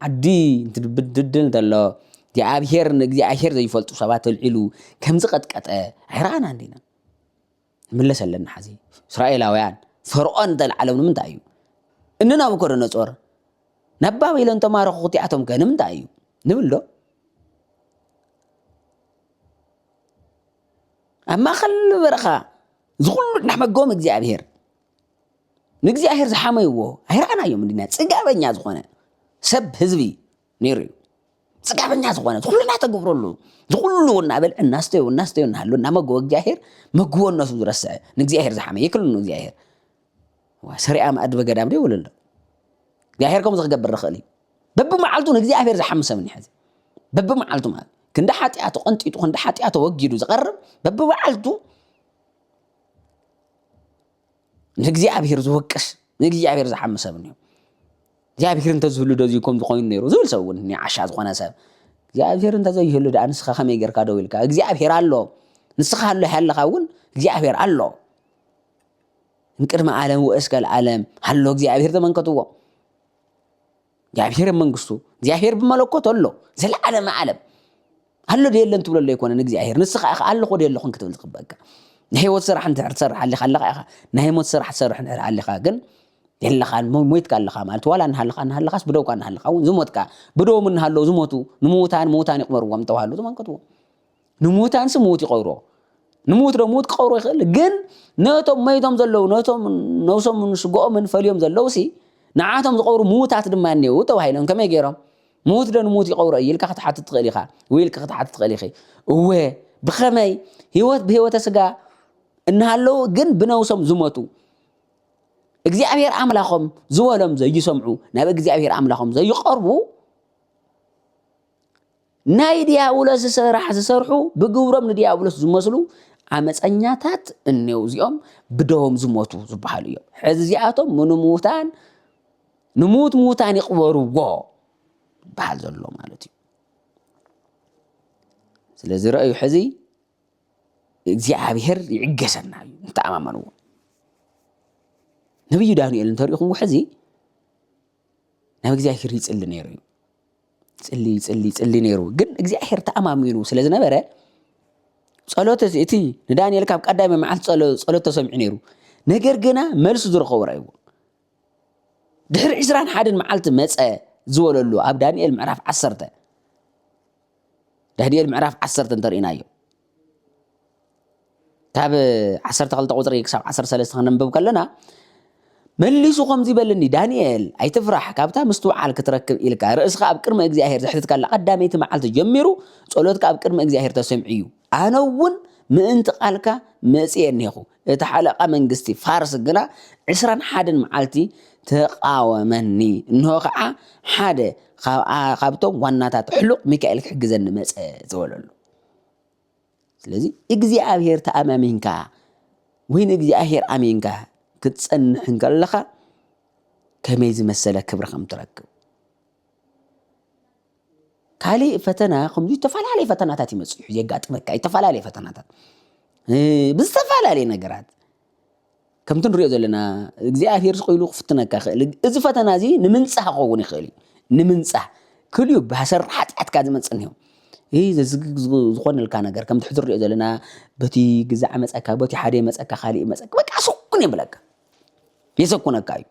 S1: ዓዲ እንትድብድል ተሎ እግዚአብሔር ንእግዚአብሔር ዘይፈልጡ ሰባት ተልዒሉ ከም ዝቀጥቀጠ ኣይረኣና እንዲና ንምለስ ኣለና ሓዚ እስራኤላውያን ፈርዖን ተልዓሎም ንምንታይ እዩ ናቡከደነፆር ናብ ባቢሎን ተማረኹ ክቲኣቶም ከ ንምንታይ እዩ ንብል ዶ ኣብ ማእኸል በረኻ ዝኩሉ እናመገቦም እግዚአብሔር ንእግዚአብሔር ዝሓመይዎ ኣይረኣናዮም እንዲና ፅጋበኛ ዝኾነ ሰብ ህዝቢ ነይሩ እዩ ፅጋበኛ ዝኾነ ዝኩሉ እናተገብረሉ ዝኩሉ እናበልዕ እናስተዩ እናሃሎ እናመገቦ እግዚአብሔር መግቦነቱ ዝረስዐ ንእግዚአብሔር ዝሓመይ ይክልኑ እግዚአብሔር ሰሪኣ ማእዲ በገዳም ዶ ይብሉ ኣሎ እግዚአብሔር ከምዚ ክገብር ንኽእል እዩ በብመዓልቱ ንእግዚአብሔር ዝሓሚ ሰብ እኒሐ በብመዓልቱ ማለት ክንዲ ሓጢኣቱ ቀንጢጡ ክንዲ ሓጢኣቱ ወጊዱ ዝቐርብ በብመዓልቱ ንእግዚአብሔር ዝወቅስ ንእግዚአብሔር ዝሓሚ ሰብ እኒሆ እግዚአብሔር እንተዝህሉ ዶ እዙይ ከምዚ ኮይኑ ነይሩ ዝብል ሰብ እውን ዓሻ ዝኾነ ሰብ እግዚአብሔር እንተዘይህሉ ዳ ንስኻ ከመይ ጌርካ ደው ኢልካ እግዚአብሔር ኣሎ ንስኻ ኣሎ ያለኻ እውን እግዚአብሔር ኣሎ እንቅድሚ ዓለም ወእስከል ዓለም ሃሎ እግዚአብሔር ተመንከትዎ እግዚአብሔር መንግስቱ እግዚአብሔር ብመለኮት ኣሎ ዘለዓለም ዓለም ሃሎ ደየለን ትብሎ ኣሎ ይኮነን እግዚአብሔር ንስኻ ኢኻ ኣለኹ ደየለኹን ክትብል ዝግበአካ ናይ ህይወት ስራሕ እንድሕር ትሰርሕ ኣለኻ ኢኻ ናይ ህይወት ስራሕ ትሰርሕ እንድሕር ኣለኻ ግን የለኻ ሞይትካ ኣለኻ ማለት ዋላ እናሃለኻስ ብደውካ እናሃለኻ እውን ዝሞትካ ብደዎም እናሃለው ዝሞቱ ንምውታን ይቕበርዎም ተባሃሉ ተመንከትዎ ንምውታንስ ምውት ይቐብሮ ንምውት ዶ ምውት ክቐብሮ ይኽእል ግን ነቶም መይቶም ዘለው ነቶም ነብሶም ስግኦምን ፈልዮም ዘለውሲ ንዓቶም ዝቐብሩ ምውታት ድማ እኒአው ተባሂሎም ከመይ ገይሮም ምውት ዶ ንምውት ይቐብሮ እዩ ኢልካ ክትሓትት ትኽእል ኢኻ ወይ ኢልካ ክትሓትት ትኽእል ኢኺ እወ ብኸመይ ህይወት ብህይወተ ስጋ እናሃለው ግን ብነብሶም ዝሞቱ እግዚአብሔር ኣምላኾም ዝበሎም ዘይሰምዑ ናብ እግዚአብሔር ኣምላኾም ዘይቐርቡ ናይ ዲያብሎስ ስራሕ ዝሰርሑ ብግብሮም ንዲያብሎስ ዝመስሉ ዓመፀኛታት እኒው እዚኦም ብደዎም ዝሞቱ ዝበሃሉ እዮም ሕዚ እዚኣቶም ንምውታን ይቕበርዎ በሃል ዘሎ ማለት እዩ ስለዚ ረአዩ ሕዚ እግዚአብሔር ይዕገሰና እዩ እንተኣማመንዎ ነብዩ ዳንኤል እንተሪኢኹም ሕዚ ናብ እግዚአብሔር ይፅሊ ነይሩ እዩ ጽሊ ነይሩ ግን እግዚአብሔር ተኣማሚኑ ስለ ዝነበረ ጸሎት እቲ ንዳንኤል ካብ ቀዳሚ መዓልቲ ጸሎት ተሰሚዑ ነይሩ ነገር ግና መልሱ ዝረኸቦ ረኣይዎ ድሕሪ 21 መዓልቲ መጸ ዝበለሉ ኣብ ዳንኤል ምዕራፍ 10 ዳንኤል ምዕራፍ 10 እንተርእናዮ ካብ 12 ቁፅሪ ክሳብ 13 ክንንብብ ከለና መሊሱ ከምዚ በለኒ ዳንኤል ኣይትፍራሕ ካብታ ምስትውዓል ክትረክብ ኢልካ ርእስኻ ኣብ ቅድሚ እግዚአብሔር ዝሕትት ከላ ቀዳመይቲ መዓልቲ ጀሚሩ ጸሎትካ ኣብ ቅድሚ እግዚአብሔር ተሰሚዑ እዩ ኣነ እውን ምእንቲ ቃልካ መጽየ እኒኹ እቲ ሓለቓ መንግስቲ ፋርስ ግና 21 መዓልቲ ተቃወመኒ እንሆ ከዓ ሓደ ካብቶም ዋናታት ሕሉቕ ሚካኤል ክሕግዘኒ መጸ ዝበለሉ ስለዚ እግዚአብሔር ተኣማሚንካ ወይ ንእግዚአብሔር ኣሚንካ ክትጸንሕ ከለኻ ከመይ ዝመሰለ ክብሪ ከም ትረክብ ካሊእ ፈተና ከምዚ ተፈላለየ ፈተናታት ይመጽኡ የጋጥመካ ተፈላለየ ፈተናታት ብዝተፈላለየ ነገራት ከምቲ ንሪኦ ዘለና እግዚአብሔር ስቆይሉ ክፍትነካ ይኽእል እዚ ፈተና እዚ ንምንጻህ ክኸውን ይኽእል እዩ ንምንጻህ ክልዩ ብሰራሕ ኃጢአትካ ዝመጽእ እኒሆ ዝኾነልካ ነገር ከምቲ ሕዚ ንሪኦ ዘለና በቲ ግዛዕ መጸካ በቲ ሓደ መጸካ ካሊእ መጸካ በቃ ስኩን የብለካ የሰኩነካ እዩ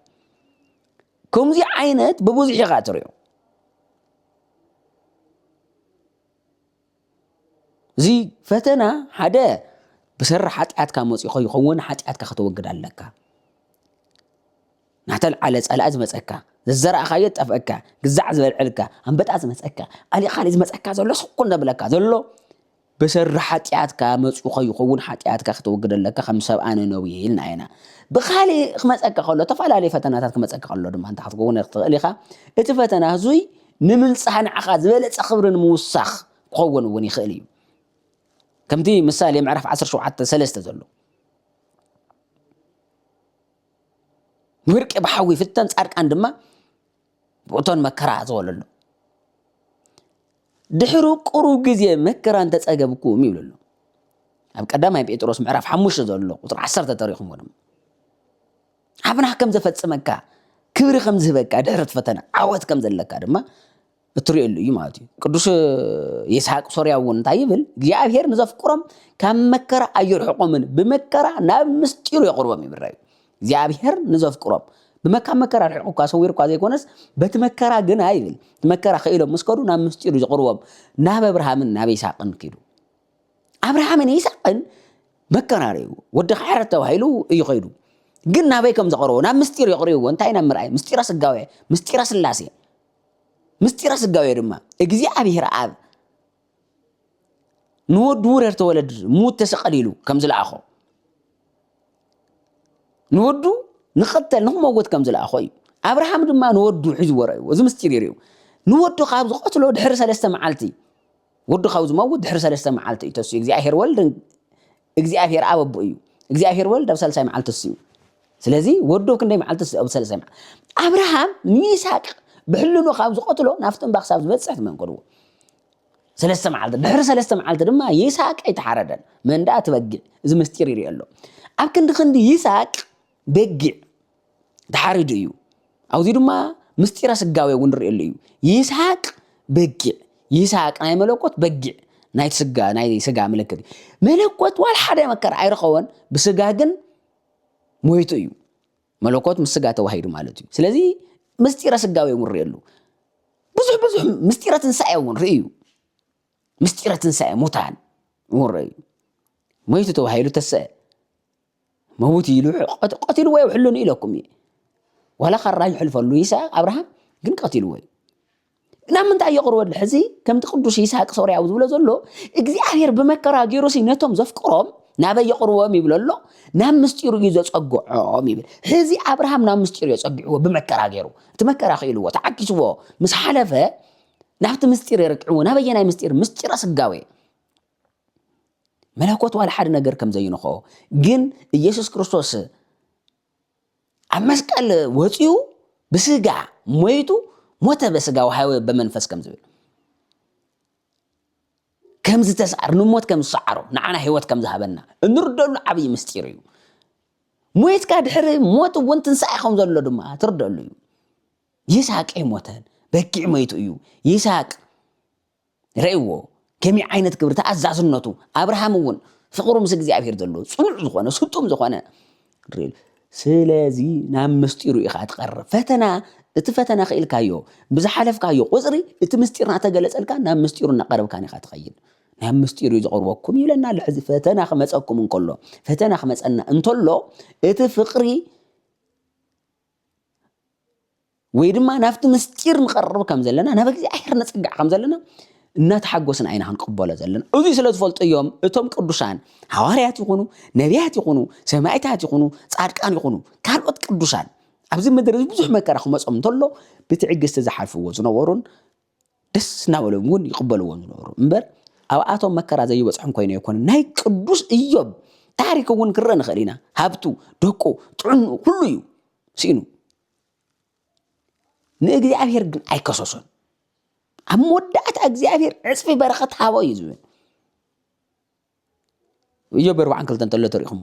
S1: ከምዚ ዓይነት ብብዙሕ ኢኻ ትሪኦ እዚ ፈተና ሓደ ብሰራሕ ኃጢአትካ መጽኡ ይኸውን ኃጢአትካ ክትወግድ ኣለካ ናተልዓለ ጸላእ ዝመጸካ ዘዘራእኻዮ ጠፍአካ ግዛዕ ዝበልዕልካ ኣንበጣ ዝመጸካ ኣሊእ ካሊእ ዝመጸካ ዘሎ ስኩን ዘብለካ ዘሎ ብሰራሕ ኃጢአትካ መጽኡ ይኸውን ኃጢአትካ ክትወግድ ኣለካ ከም ሰብኣ ነነዊ ኢልና ኢና ብኻሊእ ክመጸካ ከሎ ተፈላለየ ፈተናታት ክመጸካ ከሎ ድማ እንታ ክትከውን ትኽእል ኢኻ እቲ ፈተና እዙይ ንምንጻህ ንዓኻ ዝበለጸ ክብሪ ንምውሳኽ ክኸውን እውን ይኽእል እዩ ከምቲ ምሳሌ ምዕራፍ 17:3 ዘሎ ወርቂ ብሓዊ ፍተን ጻድቃን ድማ ብእቶን መከራ ዝበለሉ ድሕሪ ቁሩብ ግዜ መከራ እንተጸገብኩም ይብለሉ ኣብ ቀዳማይ ጴጥሮስ ምዕራፍ 5 ዘሎ ቁጥሪ 10 ተሪኹም ወድም ኣብና ከም ዘፈጽመካ ክብሪ ከም ዝህበካ ድሕሪ ፈተና ዓወት ከም ዘለካ ድማ እትሪእሉ እዩ ማለት እዩ ቅዱስ ይስሐቅ ሶርያዊ እውን እንታይ ይብል እግዚአብሔር ንዘፍቅሮም ካብ መከራ ኣይርሕቆምን ብመከራ ናብ ምስጢሩ የቕርቦም ይብራዩ እግዚአብሔር ንዘፍቅሮም ብመከራ ርሕቁካ ሰዊርካ ዘይኮነስ በቲ መከራ ግን አይብል መከራ ኸኢሎም መስከዱ ናብ ምስጢሩ ይቕርቦም ናብ አብርሃምን ናብ ይስሐቅን ኪዱ አብርሃምን ይስሐቅን መከራ ርዩ ወዲ ሓረት ተባሂሉ እዩ ኸይዱ ግን ናበይ ከም ዘቕርቦ ናብ ምስጢሩ ይቕርብዎ እንታይ ናብ ምርኣይ ምስጢረ ስጋዌ ምስጢረ ስላሴ ምስጢረ ስጋዌ ድማ እግዚአብሔር አብ ንወዱ ውረር ተወለድ ሙት ተሰቀሊሉ ከም ዝለኣኾ ንወዱ ንኽተል ንኽመወት ከም ዝለኣኾ እዩ አብርሃም ድማ ንወዱ ሒዙ ወረዩ እዚ ምስጢር ይርዩ ንወዱ ካብ ዝቆትሎ ድሕሪ 3 መዓልቲ ወዱ ካብ ዝመውት ድሕሪ 3 መዓልቲ እዩ ተስዩ እግዚአብሔር ወልድ እግዚአብሔር አብ አቦ እዩ እግዚአብሔር ወልድ ኣብ 30 መዓልቲ እዩ ስለዚ ወዱ ክንደይ መዓልቲ ኣብ 30 መዓልቲ አብርሃም ይስሐቅ ብሕልኑ ካብ ዝቆትሎ ናፍጥን ባክሳብ ዝበጽሕ መንገድዎ 3 መዓልቲ ድሕሪ 3 መዓልቲ ድማ ይስሐቅ ኣይተሓረደን መንዳ ትበግዕ እዚ ምስጢር ይርዩ ኣሎ ኣብ ክንዲ ይስሐቅ በግዕ ተሓሪዱ እዩ ኣብዚ ድማ ምስጢረ ስጋዌ እውን ንሪእሉ እዩ ይስሐቅ በግዕ ይስሐቅ ናይ መለኮት በግዕ ናይ ስጋ ምልክት መለኮት ዋል ሓደ መከራ ኣይረኸወን ብስጋ ግን ሞይቱ እዩ መለኮት ምስ ስጋ ተዋሂዱ ማለት እዩ ስለዚ ምስጢረ ስጋዌ እውን ንሪእሉ ብዙሕ ምስጢረ ትንሳኤ እውን ንሪእዩ ምስጢረ ትንሳኤ ሙታን እውን ንሪእዩ ሞይቱ ተዋሂሉ ተስአ موت يلوح قتل ويا وحلون إلكم ولا خراج حلفلو يسحق أبراهام جن قتل ويا نعم أنت يقرأ الحزي كم تقدوش يسحق صوري عاوز ولا زلوا إجزاهير بمكرة جيروسي نتهم زفكرام نبى يقرأ ميبل الله نعم مستيرو يزوج أجوع ميبل حزي أبراهام نعم مستيرو يزوج أجوع بمكرة جيرو تمكرة خيلوا تعكسوا مس حلفة نعم تمستير يركعوا نبى يناي مستير سجاوي ملكوت ولا حد نجر كم زينه خو جن يسوع كريستوس عمس قال وتيو بسجع مويتو موت بسجع وحاول بمنفس كم زين كم زتسعر نموت كم سعره نعنا هيوت كم ذهبنا نردل عبي مستيريو مويت كاد حر موت وانت نسعي خم زلوا دم تردلوا يسحق أي موتان በኪዕ ሞይቱ እዩ ይስሐቅ ረእይዎ ከመይ ዓይነት ክብሪ ተኣዛዝነቱ አብርሃም እውን ፍቅሩ ምስ እግዚአብሔር ዘሎ ጽኑዕ ዝኾነ ስጡም ዝኾነ ስለዚ ናብ ምስጢሩ ኢኻ ትቀርብ ፈተና እቲ ፈተና ኽኢልካዮ ብዝሓለፍካዮ ቁፅሪ እቲ ምስጢር እናተገለጸልካ ናብ ምስጢሩ እናቀረብካ ኢኻ ትኸይድ ናብ ምስጢሩ ዝቕርበኩም ይብለና ኣሎ ሕዚ ፈተና ክመፀኩም እንከሎ ፈተና ክመፀና እንተሎ እቲ ፍቅሪ ወይ ድማ ናብቲ ምስጢር ንቀርብ ከም ዘለና ናብ እግዚአብሔር ነፅጋዕ ከም ዘለና እናተሓጎስን አይና ክንቅበሎ ዘለና እዚ ስለ ዝፈልጡ እዮም እቶም ቅዱሳን ሐዋርያት ይኹኑ ነቢያት ይኹኑ ሰማዕታት ይኹኑ ጻድቃን ይኹኑ ካልኦት ቅዱሳን ኣብዚ ምድሪ ብዙሕ መከራ ክመጾም እንተሎ ብትዕግስቲ ዝሓልፍዎ ዝነበሩን ደስ እናበሎም እውን ይቅበልዎም ዝነበሩ እምበር ኣብኣቶም መከራ ዘይበፅሖም ኮይኑ ይኮነ ናይ ቅዱስ ኢዮብ ታሪክ እውን ክረአ ንኽእል ኢና ሃብቱ ደቁ ጥዕንኡ ኩሉ እዩ ሲኑ ንእግዚአብሔር ግን ኣይከሰሶን ኣብ መወዳእታ እግዚአብሔር ዕፅፊ በረኸት ሃቦ እዩ ዝብል ኢዮብ 42 እንተሎ ተሪኢኹሞ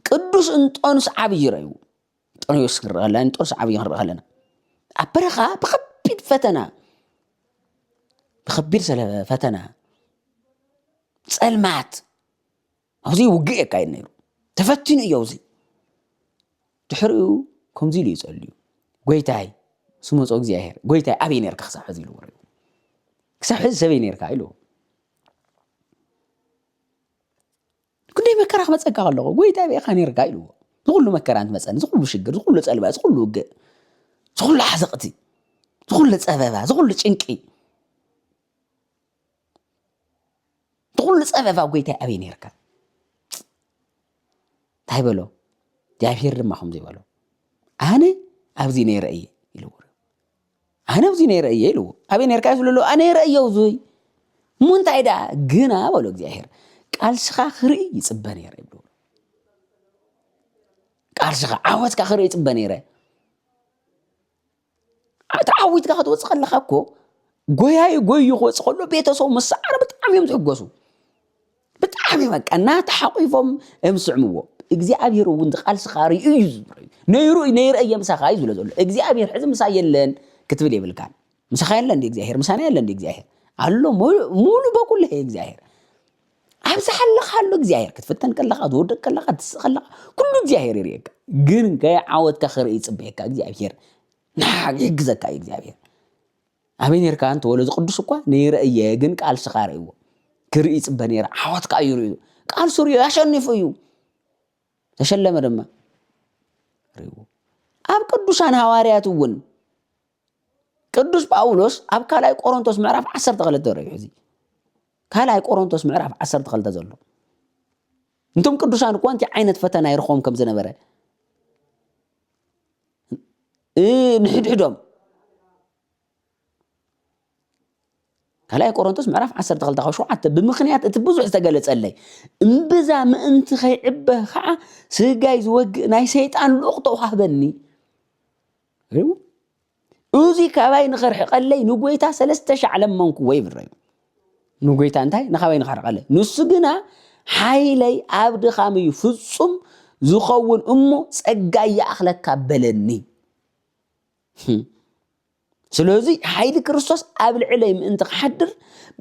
S1: ቅዱስ እንጦንስ ዓብይ ረእዩ እንጦንዮስ ክንርኢ ከለና እንጦንስ ዓብይ ክንርኢ ከለና ኣብ በረኻ ብከቢድ ፈተና ብከቢድ ፈተና ጸልማት ኣብዚ ውግእ የካይድ ነይሩ ተፈቲኑ እዩ ኣብዚ ድሕሪኡ ከምዚ ኢሉ ይጸልዩ ጎይታይ ስመፆ እግዚአብሔር ጎይታይ ኣበይ ነርካ ክሳብ ሕዚ ኢሉ ወርዩ ክሳብ ሕዚ ሰበይ ነርካ ኢሉ ክንደይ መከራ ክመፀካ ከለኹ ጎይታይ ኣበይካ ነርካ ኢሉ ዝኩሉ መከራ እንትመፀኒ ዝኩሉ ሽግር ዝኩሉ ጸልማ ዝኩሉ ውግእ ዝኩሉ ሓዘቕቲ ዝኩሉ ፀበባ ዝኩሉ ጭንቂ ዝኩሉ ፀበባ ጎይታይ ኣበይ ነርካ እንታይ በሎ እግዚአብሔር ድማ ከምዚ ይበሎ ኣነ ኣብዚ ነይረ እየ ኢሉ ኣነ ኣብዚ ነይረ እየ ኢሉ ኣበይ ነርካ ይብሎ ኣነ ነይረ እየ ውዙይ ምንታይ ዳ ግና በሎ እግዚአብሔር ቃልስኻ ክርኢ ይፅበ ነይረ ይብሎ ቃልስኻ ዓወትካ ክርኢ ይፅበ ነይረ ዓዊትካ ክትወፅእ ከለካ እኮ ጎያይ ጎዩ ክወፅእ ከሎ ቤተሰቡ መሳዓረ ብጣዕሚ እዮም ዝሕጎሱ ብጣዕሚ በቃ እናተሓቂፎም የምስዕምዎ እግዚአብሔር እውን ቃልስኻ ርኢ እዩ ዝብሎ ነይሩ ነይረ እየ ምሳኻ እዩ ዝብሎ ዘሎ እግዚአብሔር ሕዚ ምሳ የለን ክትብል የብልካን ምሳኻ የለ እንደ እግዚአብሔር ምሳና የለ እንደ እግዚአብሔር አሎ ሙሉ በኩል ይሄ እግዚአብሔር ኣብዚ ሓለኻሉ እግዚአብሔር ክትፈተን ከለኻ ትወድቅ ከለኻ ትስቕ ከለኻ ኩሉ እግዚአብሔር ይርየካ ግን ገይ ዓወትካ ክርኢ ይፅበየካ እግዚአብሔር ይሕግዘካ እዩ እግዚአብሔር ኣበይ ነርካ እንተ ወለ ዝቅዱስ እኳ ነይረ እየ ግን ቃልስኻ ርእይዎ ክርኢ ይፅበ ነይረ ዓወትካ እዩ ርእዩ ቃልሱ ርእዩ ያሸኒፉ እዩ ተሸለመ ድማ ርእይዎ ኣብ ቅዱሳን ሐዋርያት እውን ቅዱስ ጳውሎስ ኣብ ካልኣይ ቆሮንቶስ ምዕራፍ 12 ርእዩ ሕዚ ካልኣይ ቆሮንቶስ ምዕራፍ 12 ዘሎ እንቶም ቅዱሳን እኳ እንታይ ዓይነት ፈተና ይርኾም ከም ዝነበረ ንሕድሕዶም ካልኣይ ቆሮንቶስ ምዕራፍ 12 ብምኽንያት እቲ ብዙሕ ዝተገለጸለይ እምብዛ ምእንቲ ከይዕበህ ከዓ ስጋይ ዝወግእ ናይ ሰይጣን ልኡኽ ተውሃበኒ እዚ ካባይ ንኸርሕቐለይ ንጎይታ 3000 ለመንኩዎ ይብል እዩ ንጎይታ እንታይ ንኻባይ ንኸርሕቐለይ ንሱ ግና ሓይለይ ኣብ ድኻም እዩ ፍጹም ዝኸውን እሞ ጸጋይ ይኣኽለካ በለኒ ስለዚ ሓይሊ ክርስቶስ ኣብ ልዕለይ ምእንቲ ክሓድር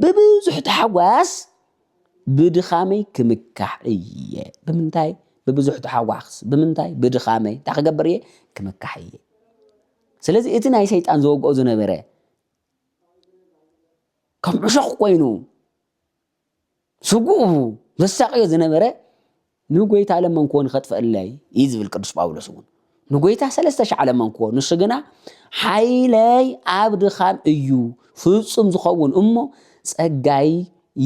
S1: ብብዙሕ ተሓጓስ ብድኻመይ ክምካሕ እየ ብምንታይ ብብዙሕ ተሓጓስ ብምንታይ ብድኻመይ እንታይ ክገብር እየ ክምካሕ እየ ስለዚ እቲ ናይ ሰይጣን ዘወግኦ ዝነበረ ከም ዕሾኽ ኮይኑ ስጉኡ ዘሳቅዮ ዝነበረ ንጎይታ ለመንክዎ ንኸጥፍአለይ እዩ ዝብል ቅዱስ ጳውሎስ እውን ንጎይታ 3000 ለመንክዎ ንሱ ግና ሓይለይ ኣብ ድኻም እዩ ፍጹም ዝኸውን እሞ ጸጋይ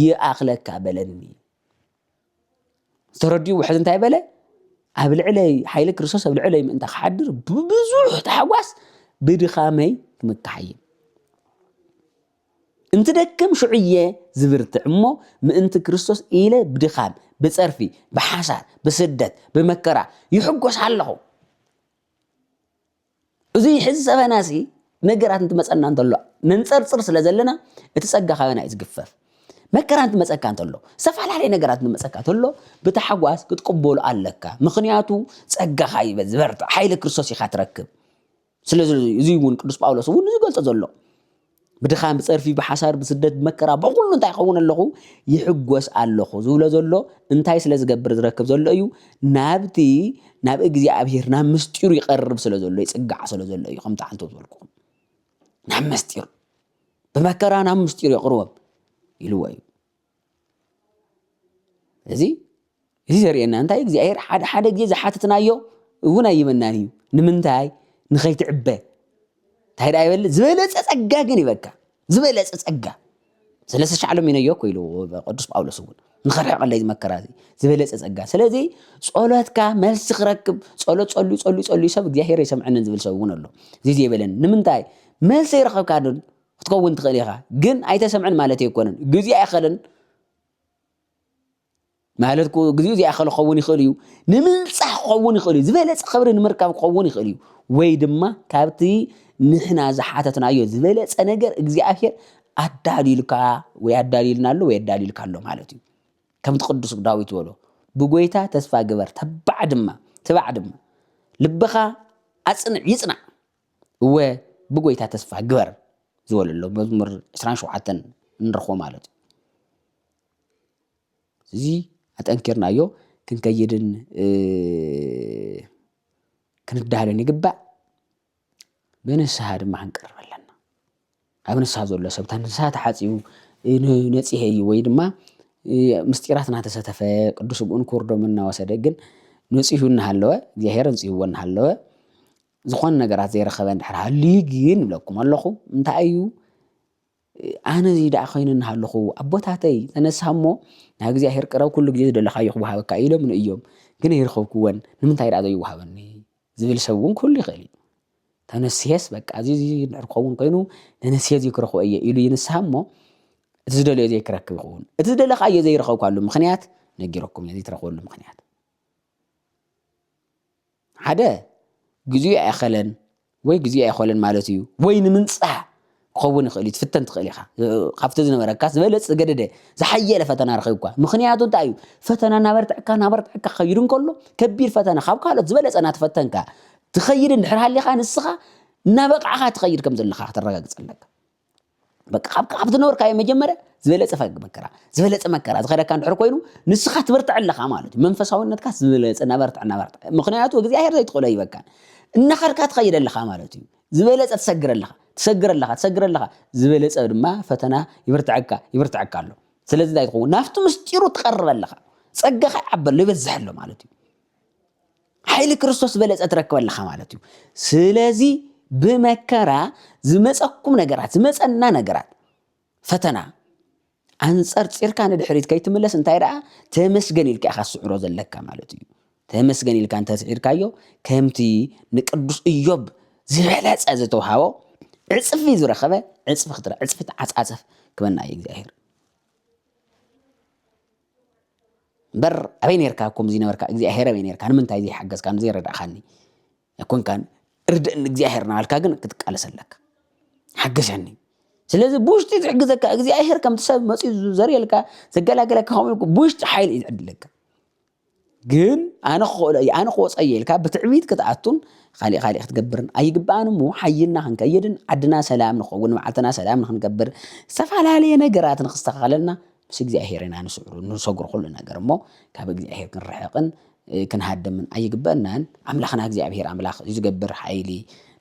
S1: ይኣኽለካ በለኒ ተረዲኡ ሕዚ እንታይ በለ ኣብ ልዕለይ ሓይሊ ክርስቶስ ኣብ ልዕለይ ምእንታ ክሓድር ብብዙሕ ተሓጓስ ብድኻመይ ክምካሕ እየ እንት ደክም ሽዑየ ዝብርትዕ እሞ ምእንቲ ክርስቶስ ኢለ ብድኻም ብፀርፊ ብሓሳር ብስደት ብመከራ ይሕጎስ ኣለኹ እዚ ሕዚ ሰበናሲ ነገራት እንትመፀና እንተሎ ነንፀርፅር ስለ ዘለና እቲ ፀጋ ካበና እዩ ዝግፈፍ መከራ እንትመፀካ እንተሎ ዝተፈላለዩ ነገራት እንትመፀካ እንተሎ ብተሓጓስ ክትቅበሉ ኣለካ ምክንያቱ ፀጋኻ ይበዝ ዝበርትዕ ሓይሊ ክርስቶስ ኢኻ ትረክብ ስለዚ እዚ እውን ቅዱስ ጳውሎስ እውን ዝገልጾ ዘሎ بدخان بصرفي بحصار بسدد مكرا بقول انت يخون اللخو يحقوس اللخو زولا زلو انتي سلا زغبر زركب زلو ايو نابتي ناب እግዚአብሔር ናብ ምስጢሩ ይቀርብ ስለ ዘሎ ይጽጋዕ ስለ ዘሎ እዩ ከም ታንቶ ዝልኩም ናብ ምስጢሩ በመከራ ናብ ምስጢሩ ይቅርብ ይልዋ እዩ እዚ ዘርየና እንታይ እግዚአብሔር ሓደ ግዜ ዝሓትትናዮ እውን ኣይመናን እዩ ንምንታይ ንኸይትዕበ ታይዳ ይበል ዝበለጸ ጸጋ ግን ይበካ ዝበለጸ ጸጋ ስለዚ ሻዕሎም ይነዮ ኮይኑ ቅዱስ ጳውሎስ እውን ንኸርሕ ቀለይ መከራዚ ዝበለጸ ጸጋ ስለዚ ጸሎትካ መልስ ክረክብ ጸሎት ጸልዩ ሰብ እግዚአብሔር ይሰምዐንን ዝብል ሰብ እውን ኣሎ እዚ ይበለን ንምንታይ መልስ ይረከብካ ዶን ክትከውን ትኽእል ኢኻ ግን ኣይተሰምዕን ማለት ኣይኮነን ግዜ ኣይኸለን ማለት ግዜ ዝኣኸለ ክኸውን ይኽእል እዩ ንምንጻሕ ክኸውን ይኽእል እዩ ዝበለጸ ክብሪ ንምርካብ ክኸውን ይኽእል እዩ ወይ ድማ ካብቲ ንሕና ዝሓተትናዮ ዝበለጸ ነገር እግዚአብሔር ኣዳሊልካ ወይ ኣዳሊልና ኣሎ ወይ ኣዳሊልካ ኣሎ ማለት እዩ ከምቲ ቅዱስ ዳዊት ወሎ ብጎይታ ተስፋ ግበር ተባዕ ድማ ልብኻ ኣጽንዕ ይጽናዕ ወ ብጎይታ ተስፋ ግበር ዝወለሎ መዝሙር 27 እንረኽቦ ማለት እዩ እዚ ኣጠንኪርናዮ ክንከይድን ክንዳሃለን ይግባእ በንስሓ ድማ ክንቀርብ ኣለና ኣብ ንስሓ ዘሎ ሰብ ንስሓ ተሓፂቡ ነፂሄ እዩ ወይ ድማ ምስጢራት እናተሰተፈ ቅዱስ ብኡን ኩርዶም እናወሰደ ግን ነፂሁ እናሃለወ እግዚአብሔር ነፂህዎ እናሃለወ ዝኾነ ነገራት ዘይረኸበ እንድሕር ሃልዩ ግን ይብለኩም ኣለኹ እንታይ እዩ ኣነ እዚ ዳኣ ኮይኑ እናሃለኹ ኣቦታተይ ተነስሓ እሞ ናብ እግዚአብሔር ቅረብ ኩሉ ግዜ ዝደለኻዮ ክወሃበካ ኢሎም እዮም ግን ይረኸብክዎን ንምንታይ ዳኣ ዘይወሃበኒ ዝብል ሰብ እውን ኩሉ ይኽእል እዩ ተነስየስ በቃ እዚ እንድሕር ክኸውን ኮይኑ ነነስየ እዚ ክረኽቦ እየ ኢሉ ይንስሓ እሞ እቲ ዝደለዮ ዘይክረክብ ይኸውን እቲ ዝደለኻዮ ዘይረኸብካሉ ምክንያት ነጊረኩም እዚ ትረኽበሉ ምክንያት ሓደ ግዜኡ ኣይኸለን ወይ ግዜኡ ኣይኸለን ማለት እዩ ወይ ንምንጻሕ ክኸውን ይኽእል እዩ ትፍተን ትኽእል ኢኻ ካብቲ ዝነበረካ ዝበለፅ ዝገደደ ዝሓየለ ፈተና ረኺብካ ምክንያቱ እንታይ እዩ ፈተና ናበርትዕካ ክኸይድ እንከሎ ከቢድ ፈተና ካብ ካልኦት ዝበለፀ እናተፈተንካ ትኸይድ እንድሕር ሃሊኻ ንስኻ እናበቕዓኻ ትኸይድ ከም ዘለኻ ክትረጋግፀለካ በቃ ካብቲ ነበርካዮ መጀመርያ ዝበለፀ ዝበለፀ መከራ ዝኸደካ እንድሕር ኮይኑ ንስኻ ትበርትዕ ኣለኻ ማለት እዩ መንፈሳዊነትካ ዝበለፀ ናበርትዕ ምክንያቱ እግዚአብሔር ዘይትኽእሎ ይበካ እናኸርካ ትኸይድ ኣለኻ ማለት እዩ ዝበለፀ ትሰግር ኣለኻ ዝበለፀ ድማ ፈተና ይበርትዐካ ኣሎ ስለዚ እንታይ ትኸውን ናፍቲ ምስጢሩ ትቐርብ ኣለኻ ጸጋኻ ይዓበሎ ይበዝሕ ኣሎ ማለት እዩ ሓይሊ ክርስቶስ ዝበለፀ ትረክብ ኣለኻ ማለት እዩ ስለዚ ብመከራ ዝመፀኩም ነገራት ዝመፀና ነገራት ፈተና ኣንጸር ፂርካ ንድሕሪት ከይትምለስ እንታይ ደኣ ተመስገን ኢልካ ኢኻ ስዕሮ ዘለካ ማለት እዩ ተመስገን ኢልካ እንተስዒርካዮ ከምቲ ንቅዱስ ኢዮብ ዝበለፀ ዝተውሃቦ ዕፅፊ ዝረኸበ ዕፅፊ ዓፃፀፍ ክበና እዩ እግዚአብሔር በር ኣበይ ነርካ ከምዚ ነበርካ እግዚአብሔር ኣበይ ነርካ ንምንታይ ዘይሓገዝካ ዘይረዳእኻኒ ኣይኮንካን እርድእኒ እግዚአብሔር ናባልካ ግን ክትቃለሰለካ ሓገዘኒ ስለዚ ብውሽጢ ዝሕግዘካ እግዚአብሔር ከምቲ ሰብ መፂኡ ዘርየልካ ዘገላገለካ ከምኡ ብውሽጢ ሓይሊ እዩ ዝዕድለካ ግን ኣነ ክወፀየ ኢልካ ብትዕቢት ክትኣቱን ካልእ ክትገብርን ኣይግባእን እሞ ሓይልና ክንከይድን ዓድና ሰላም ንኸውን መዓልትና ሰላም ንክንገብር ዝተፈላለየ ነገራት ንክስተኻኸለልና ምስ እግዚአብሔር ኢና ንሰጉር ኩሉ ነገር እሞ ካብ እግዚአብሔር ክንርሕቕን ክንሃደምን ኣይግባእናን ኣምላኽና እግዚአብሔር ኣምላኽ እዩ ዝገብር ሓይሊ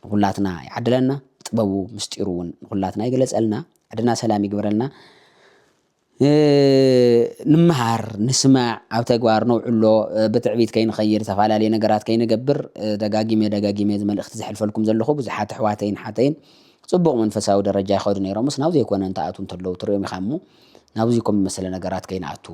S1: ንኩላትና ይዓድለና ጥበቡ ምስጢሩ እውን ንኩላትና ይገለፀልና ዓድና ሰላም ይግብረልና ንምሃር ንስማዕ ኣብ ተግባር ነውዕሎ ብትዕቢት ከይንኸይድ ዝተፈላለዩ ነገራት ከይንገብር ደጋጊመ ዝመልእኽቲ ዝሕልፈልኩም ዘለኹ ብዙሓት ኣሕዋተይን ሓተይን ፅቡቕ መንፈሳዊ ደረጃ ይኸዱ ነይሮምስ ናብዚ ኣይኮነ እንተኣቱ እንተለዉ ትሪኦም ኢኻ እሞ ናብዚ ከም መሰለ ነገራት ከይንኣቱ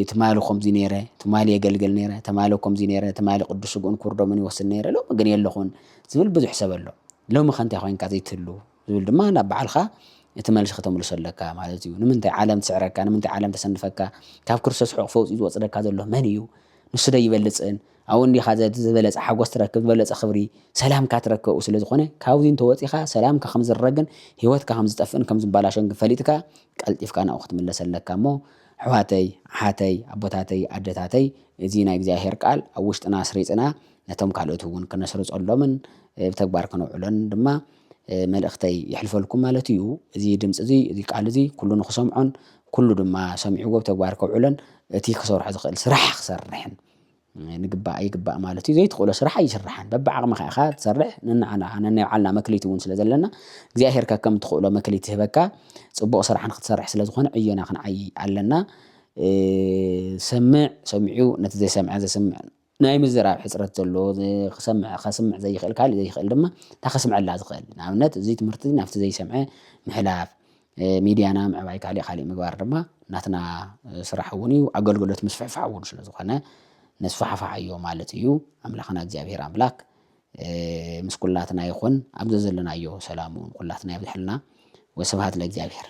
S1: ትማሊ ከምዚ ነይረ ትማሊ የገልግል ነይረ ተማሊ ከምዚ ነይረ ተማሊ ቅዱስ ስጉእን ኩርዶምን ይወስድ ነይረ ሎሚ ግን የለኹን ዝብል ብዙሕ ሰብ ኣሎ ሎሚ ከንታይ ኮይንካ ዘይትህሉ ዝብል ድማ ናብ በዓልካ እቲ መልሲ ከተምልሰለካ ማለት እዩ ንምንታይ ዓለም ትስዕረካ ንምንታይ ዓለም ተሰንፈካ ካብ ክርስቶስ ሕቑ ፈውፂ ዝወፅደካ ዘሎ መን እዩ ንሱ ዶ ይበልፅን ኣብኡ እንዲኻ ዝበለፀ ሓጎስ ትረክብ ዝበለፀ ክብሪ ሰላምካ ትረክብ ስለ ዝኾነ ካብዚ እንተወፂኻ ሰላምካ ከም ዝረግን ሂወትካ ከም ዝጠፍእን ከም ዝባላሸን ፈሊጥካ ቀልጢፍካ ናብኡ ክትምለሰለካ እሞ ኣሕዋተይ ሓተይ ኣቦታተይ ኣደታተይ እዚ ናይ እግዚአብሔር ቃል ኣብ ውሽጥና ስሪፅና ነቶም ካልኦት እውን ክነስርፀሎምን ብተግባር ክነውዕሎን ድማ መልእኽተይ ይሕልፈልኩም ማለት እዩ እዚ ድምፂ እዚ ቃል እዚ ኩሉ ንክሰምዖን ኩሉ ድማ ሰሚዕዎ ብተግባር ከውዕሎን እቲ ክሰርሖ ዝኽእል ስራሕ ክሰርሕን ንግባእ ይግባእ ማለት እዩ ዘይትኽእሎ ስራሕ ኣይስራሕን በብዓቕምኻ ኢኻ ትሰርሕ ነናይ ባዕልና መክሊት እውን ስለ ዘለና እግዚኣብሔር ከም ትኽእሎ መክሊት ይህበካ ፅቡቕ ስራሕ ንክትሰርሕ ስለ ዝኾነ ዕዮና ክንዓይ ኣለና ሰምዕ ሰሚዑ ነቲ ዘይሰምዐ ዘሰምዕ ናይ ምዝራብ ሕፅረት ዘሎ ከስምዕ ዘይኽእል ካልእ ዘይኽእል ድማ እንታ ከስምዐላ ዝኽእል ንኣብነት እዚ ትምህርቲ ናብቲ ዘይሰምዐ ምሕላፍ ሚድያና ምዕባይ ካልእ ምግባር ድማ ናትና ስራሕ እውን እዩ ኣገልግሎት ምስፍሕፋሕ እውን ስለ ዝኾነ ነስፋሕፋሕ እዮ ማለት እዩ ኣምላኽና እግዚኣብሔር ኣምላክ ምስ ኩላትና ይኹን ኣብዘ ዘለናዮ ሰላም እውን ኩላትና ይብዝሐልና ወስብሃት ለእግዚኣብሔር